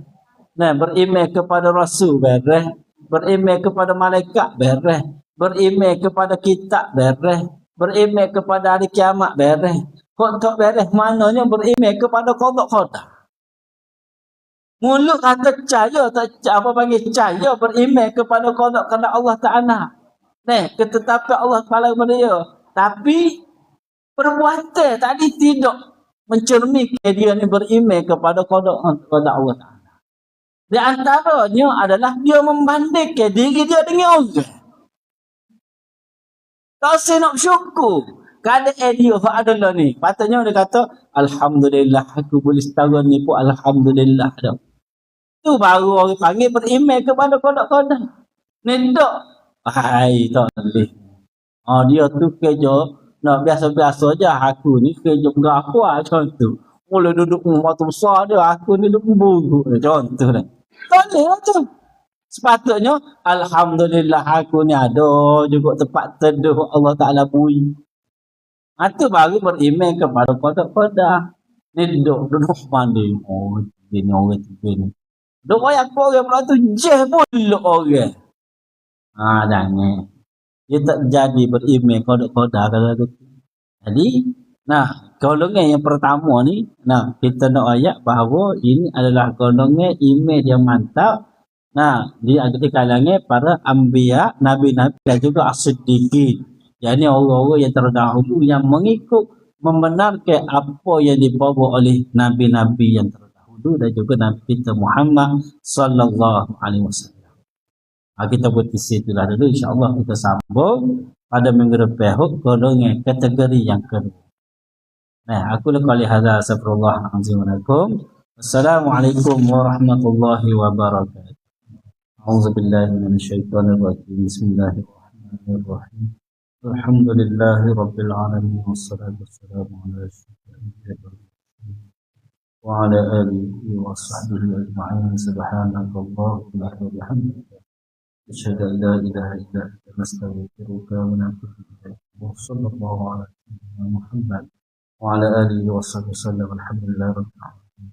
Beriman kepada Rasul beres. Beriman kepada malaikat beres. Beriman kepada kitab beres. Beriman kepada hari kiamat beres. Kok tak beres maknanya beriman kepada qada. Mulut kata percaya tak apa panggil percaya beriman kepada qada Allah Taala. Ketetapan Allah Taala dia. Tapi perbuatan tadi tidak mencerminkan dia ni beriman kepada qada Allah Taala. Di antaranya adalah dia membandingkan diri dia dengan orang. Tak usah nak bersyukur. Keadaan dia adalah ni. Patutnya dia kata, Alhamdulillah aku boleh setahun ni pun Alhamdulillah dah. Tu baru orang panggil beriman kepada qada. Ni tak. Tak boleh. Dia tu kerja, nak biasa-biasa je aku ni kerja berapa macam tu. Mula duduk waktu besar dia, aku ni duduk buruk macam tu dah. Tak boleh macam. Sepatutnya, Alhamdulillah aku ni ada juga tempat teduh Allah Ta'ala bui. Itu baru beriman kepada qada. Ni duduk mandi. Ini orang tu ni. Duduk ayat orang pula tu je pun duduk orang. Jangan. Dia tak jadi beriman qada kalau tu. Jadi, golongan yang pertama ni, kita nak ayat bahawa ini adalah golongan iman yang mantap. Dia ada di kalangan para anbiya, nabi-nabi dan juga as-siddiqin. Yang orang-orang yang terdahulu yang mengikut membenarkan apa yang dibawa oleh nabi-nabi yang terdahulu dan juga Nabi kita Muhammad sallallahu alaihi wasallam. Kita berhenti situlah dulu, insya-Allah kita sambung pada minggu depan golongan kategori yang kedua. Aku qali hadza astaghfirullahalazim. Assalamualaikum warahmatullahi wabarakatuh. A'udzubillahi minasyaitonir rajim. Bismillahirrahmanirrahim. Alhamdulillahi Rabbil Alamin. Wassalatu wassalamu ala asyrafil wa ala alihi wa sahbihi ajma'in. Subhanakallahumma wa bihamdika asyhadu an la ilaha illa anta astaghfiruka wa atubu ilaik. Wa sallallahu ala sayyidina Muhammad wa ala alihi wa sahbihi wasallam. Alhamdulillahi rabbil alamin.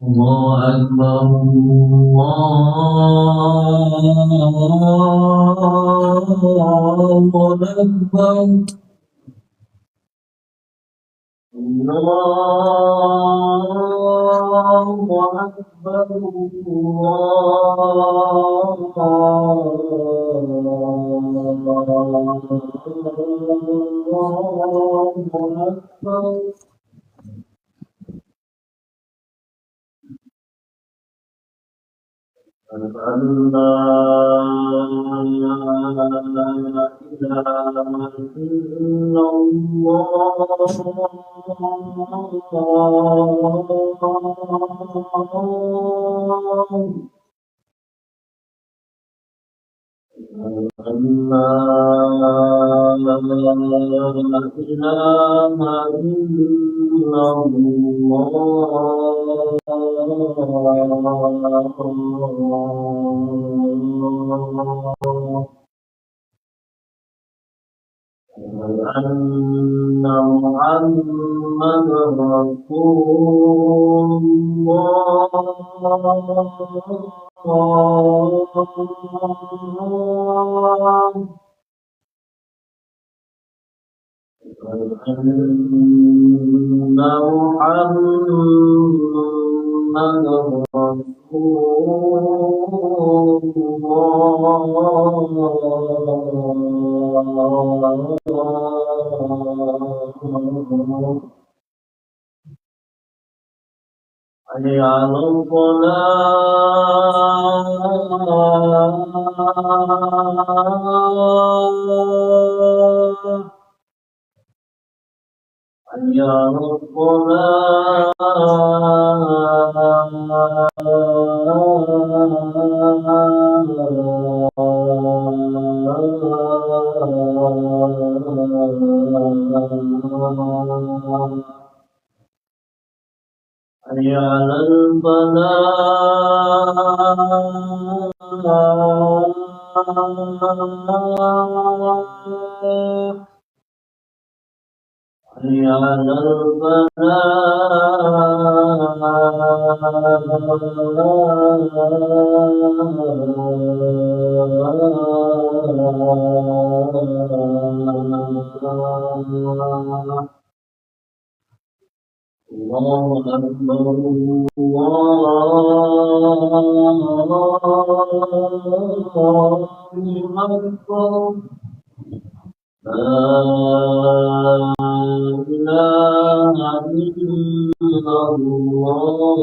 الله أكبر الله أكبر الله أكبر الله أكبر أشهد أن لا إله إلا الله أن لا إله إلا الله أن محمدا رسول الله أن محمدا رسول الله حي على الصلاة حي على الصلاة حي على الفلاح حي على الفلاح الله أكبر الله أكبر لا إله إلا الله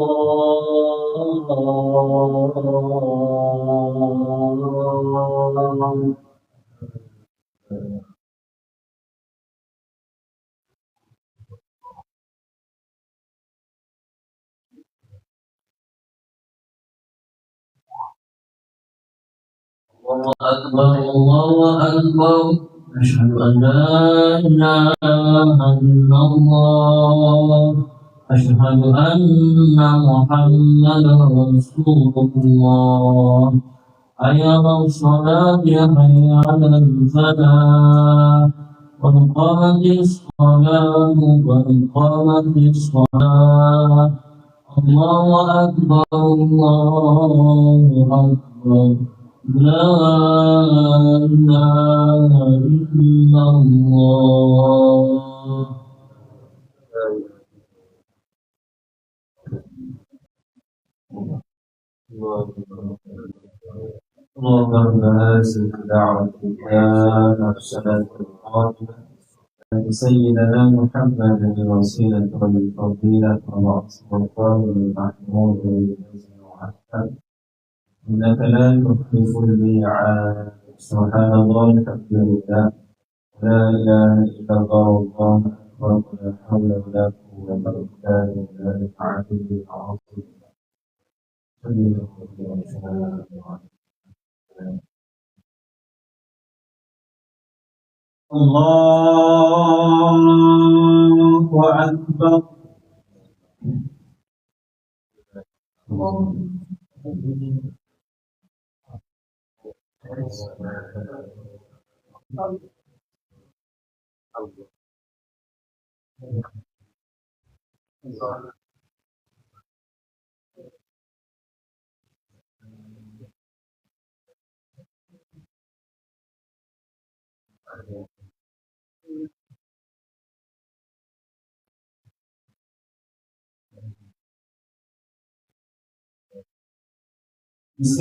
الله أكبر الله أكبر أشهد أن لا إله إلا الله أشهد أن محمدا رسول الله حي على الصلاة حي على الفلاح قد قامت الصلاة قد قامت الصلاة الله أكبر الله أكبر لا إله إلا الله اللهم هذه دعوتك أرسلت القاتلة سيدنا محمد الوسيلة والفضيلة والرأس والقول المحمود والجزء المحسن إنك لا تخلف الميعاد سبحان الله الحمد لله لا إله إلا الله والله أكبر ولا حول ولا قوة إلا بالله العلي العظيم الله أكبر بسم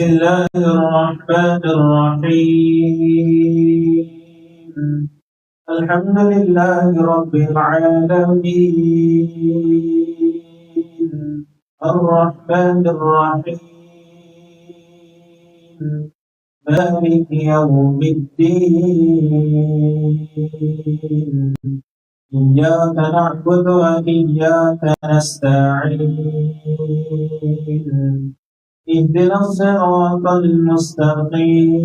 الله الرحمن الرحيم الحمد لله رب العالمين الرحمن الرحيم مالك يوم الدين إياك نعبد وإياك نستعين اهدنا الصراط المستقيم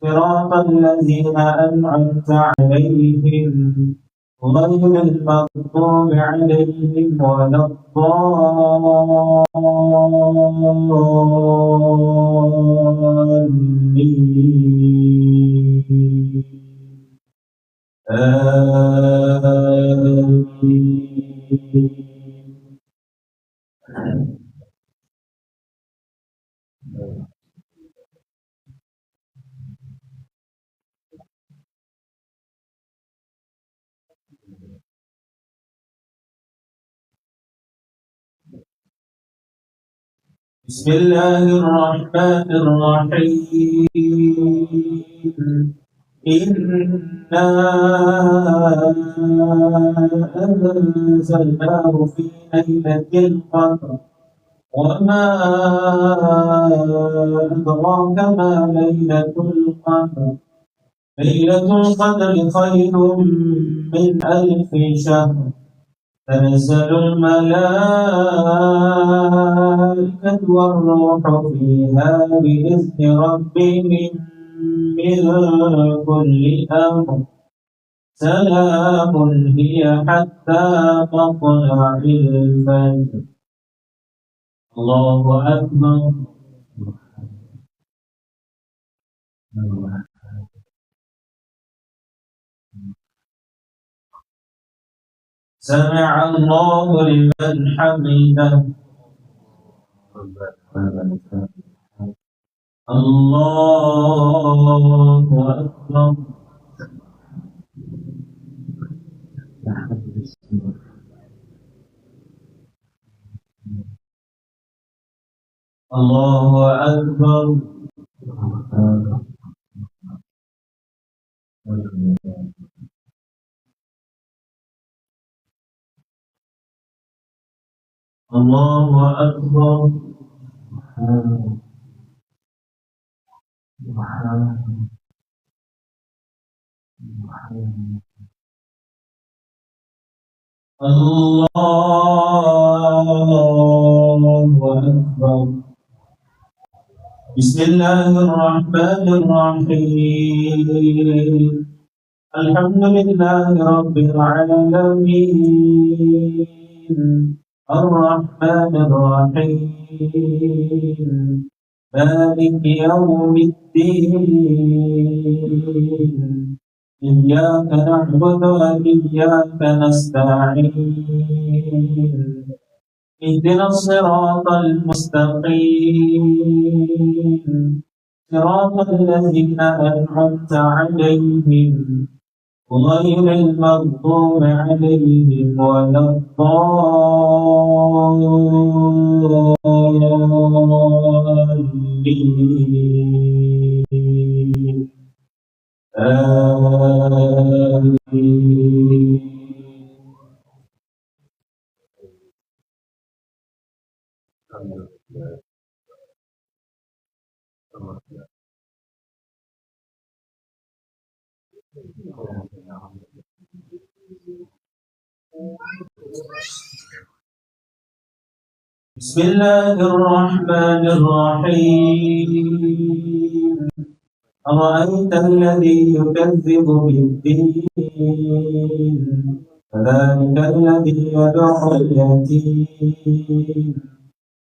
صراط الذين أنعمت عليهم غير المغضوب عليهم ولا الضالين آمين. بسم الله الرحمن الرحيم إنا أنزلناه في ليلة القدر وما أدراك ما ليلة القدر ليلة القدر خير من 1000 شهر تنزل الملائكة والروح فيها بإذن ربهم من كل أمر سلام هي حتى مطلع الفجر الله أكبر سمع الله لمن حمده الله أكبر الله أكبر الله أكبر الله أكبر بسم الله الرحمن الرحيم الحمد لله رب العالمين الرحمن الرحيم مالك يوم الدين إياك نعبد وإياك نستعين اهدنا الصراط المستقيم صراط الذين أنعمت عليهم غير المغضوب عليهم ولا الضالين آمين. بسم الله الرحمن الرحيم أرأيت الذي يكذب بالدين فذلك الذي يدعو اليتيم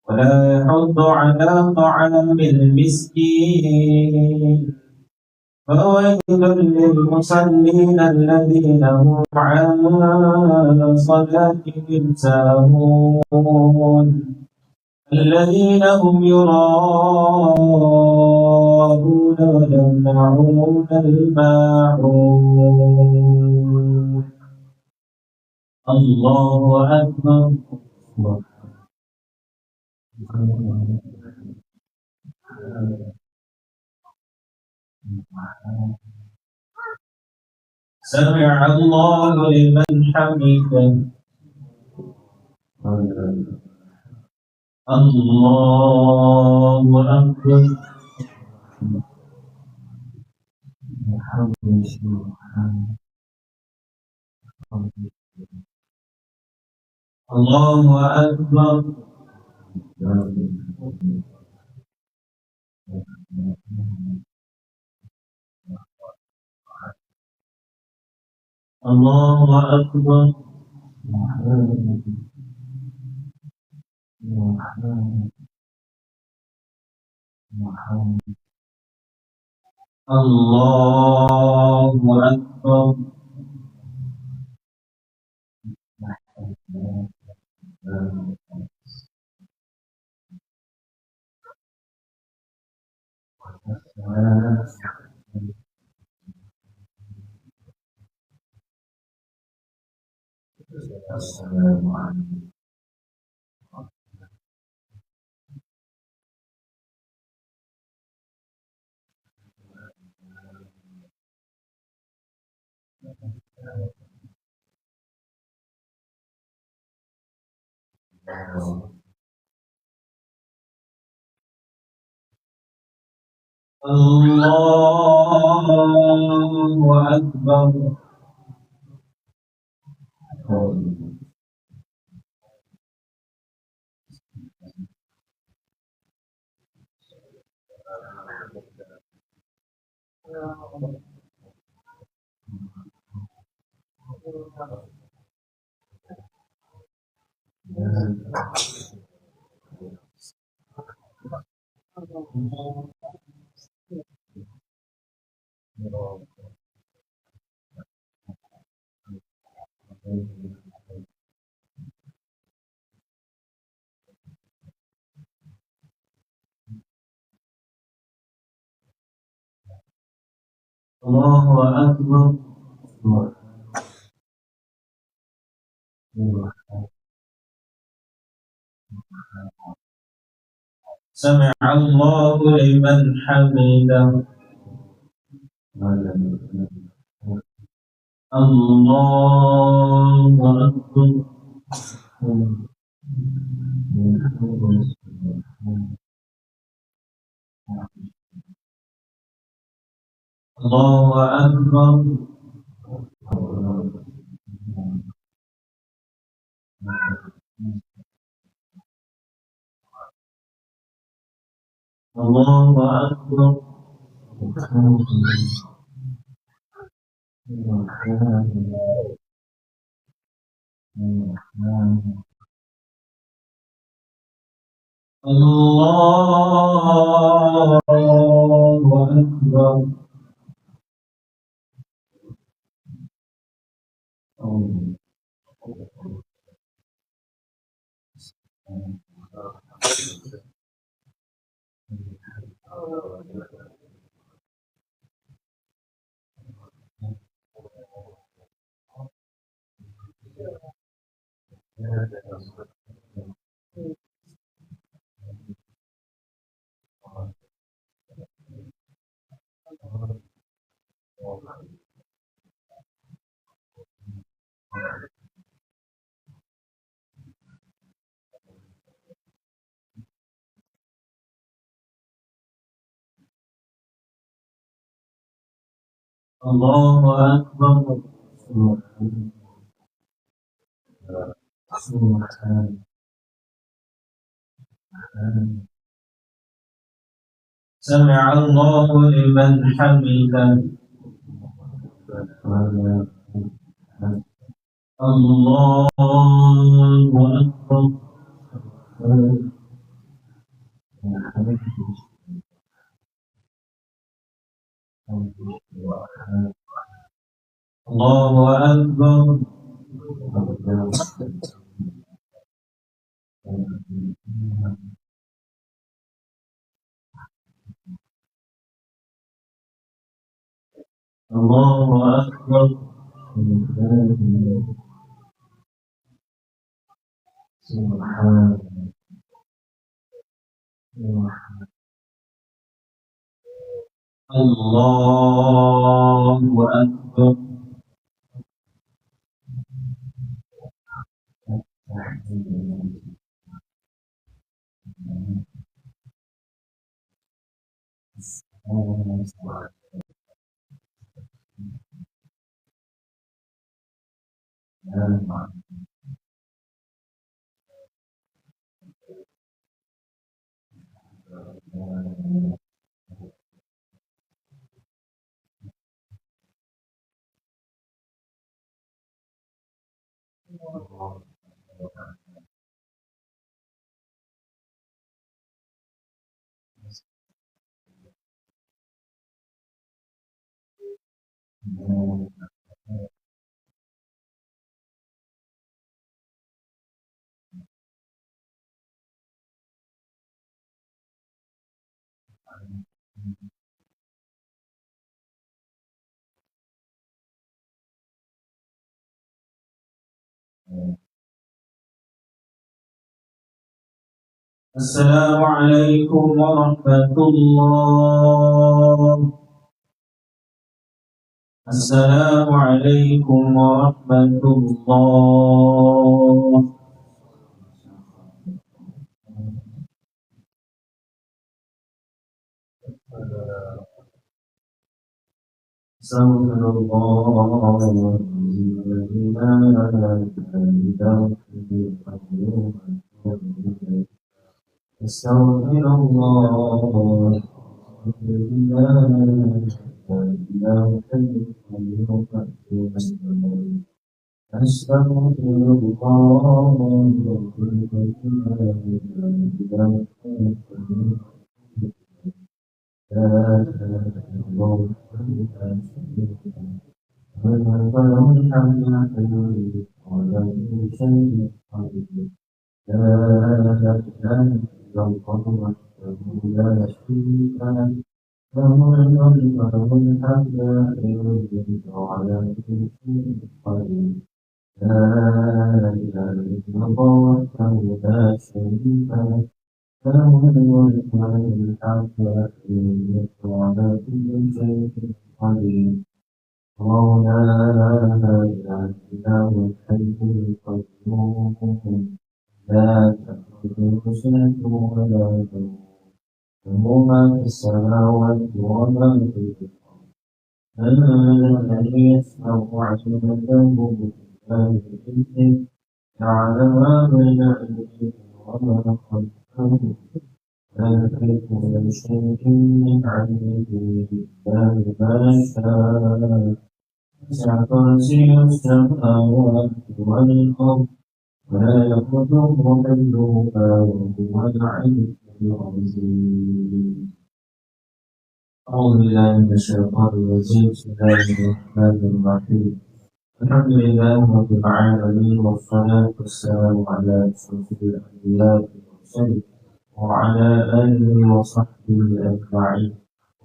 ولا يحض على طعام المسكين فويل للمصلين الذين هم عن صلاتهم ساهون الذين هم يراءون ويمنعون الماعون. الله أكبر. سمع الله لمن حمده. الله أكبر. الله أكبر. الله أكبر. الله أكبر. السلام عليكم. الله أكبر. الله أكبر. سمع الله لمن حمده. الله أكبر. الله أكبر. الله أكبر. الله أكبر. الله أكبر. سمع الله لمن حمده. الله أكبر. الله أكبر. الله أكبر. سبحان الله أكبر. السلام عليكم ورحمة الله. السلام عليكم ورحمة الله. أستغفر الله الذي لا إله إلا هو الحي القيوم أستغفر الله الذي لا إله إلا هو الحي القيوم أستغفر الله الذي لا إله إلا هو الحي القيوم لا إله إلا الله وله الحمد ولا شيء قدير لا إله إلا الله وحده لا شريك له له الملك وله الحمد وعلى كل شيء قدير لا إله إلا الله وحده لا شريك له له الملك وله الحمد وعلى كل شيء قدير الله لا إله إلا هو الحي القيوم لا تأخذه سنة ولا نوم له ما في السماوات وما في الأرض من الذي يسمع عنده بإذنه يعلم ما بين أيديهم وما خلفهم لا يحيطون بشيء من علمه إلا بما شاء وسع كرسيه السماوات والأرض ولا يخطره حفظهما وهو العلي العظيم. أعوذ بالله من الشيطان الرجيم. بسم الله الرحمن الرحيم. الحمد لله رب العالمين والصلاة والسلام على أشرف الأنبياء والمرسلين وعلى آله وصحبه أجمعين.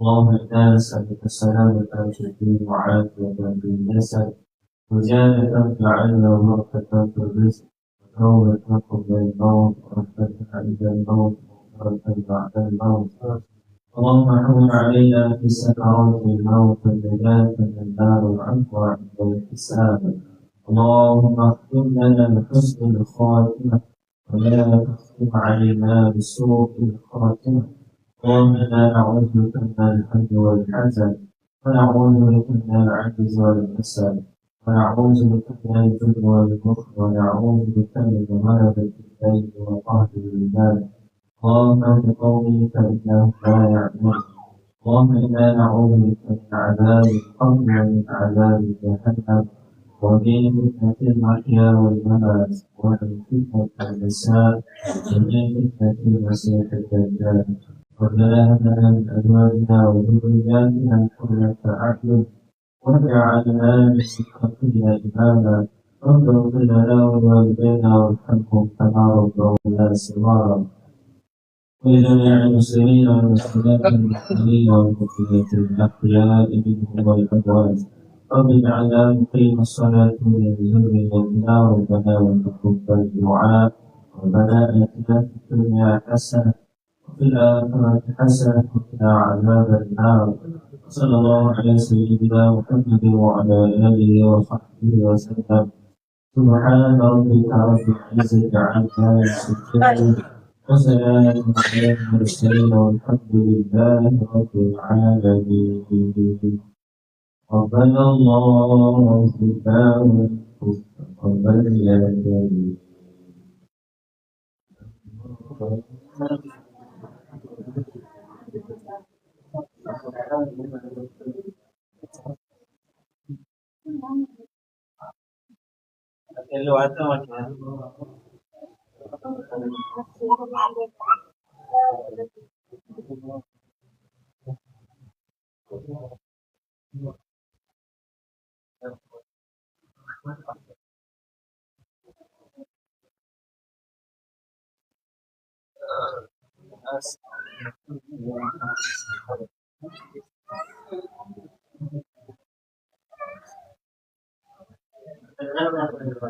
اللهم إنا نسألك السلامة في الدين وعافية في الجسد وزيادة في العلم وبركة في الرزق وتوبة قبل الموت ورحمة عند الموت ومغفرة بعد الموت. اللهم حول علينا في سكرات الموت والنجاة من النار والعفو عند الحساب. اللهم اختم لنا بحسن الخاتمة ولا تختم علينا بسوء الخاتمة. اللهم إنا نعوذ بك من الهم والحزن ونعوذ بك من العجز والكسل ونعوذ بك من الجبن والبخل ونعوذ بك من غلبة الليل وقهر الرجال. اللهم بقوله فإنهم لا يعلمون. اللهم إنا نعوذ بك من عذاب القبر ومن عذاب جهنم ومن فتنة المحيا والممات ومن فتنة النساء ومن فتنة المسيح الدجال ربنا هب لنا من أزواجنا وذرياتنا قرة أعين واجعلنا للمتقين إماما رب اغفر لنا ولوالدينا وارحمهم كما ربونا صغارا ولجميع المسلمين والمسلمات المسلمين والمؤمنات الأحياء منهم والأموات رب اجعلنا مقيم الصلاة من ذريتنا ربنا وتقبل دعاء ربنا آتنا في الدنيا حسنة وفي الآخرة حسنة وقنا عذاب النار صلى الله على سيدنا محمد وعلى آله وصحبه وسلم سبحان ربك رب العزة عما يصفون وسلام على المرسلين والحمد لله رب العالمين ربنا الله تقبل يا كريم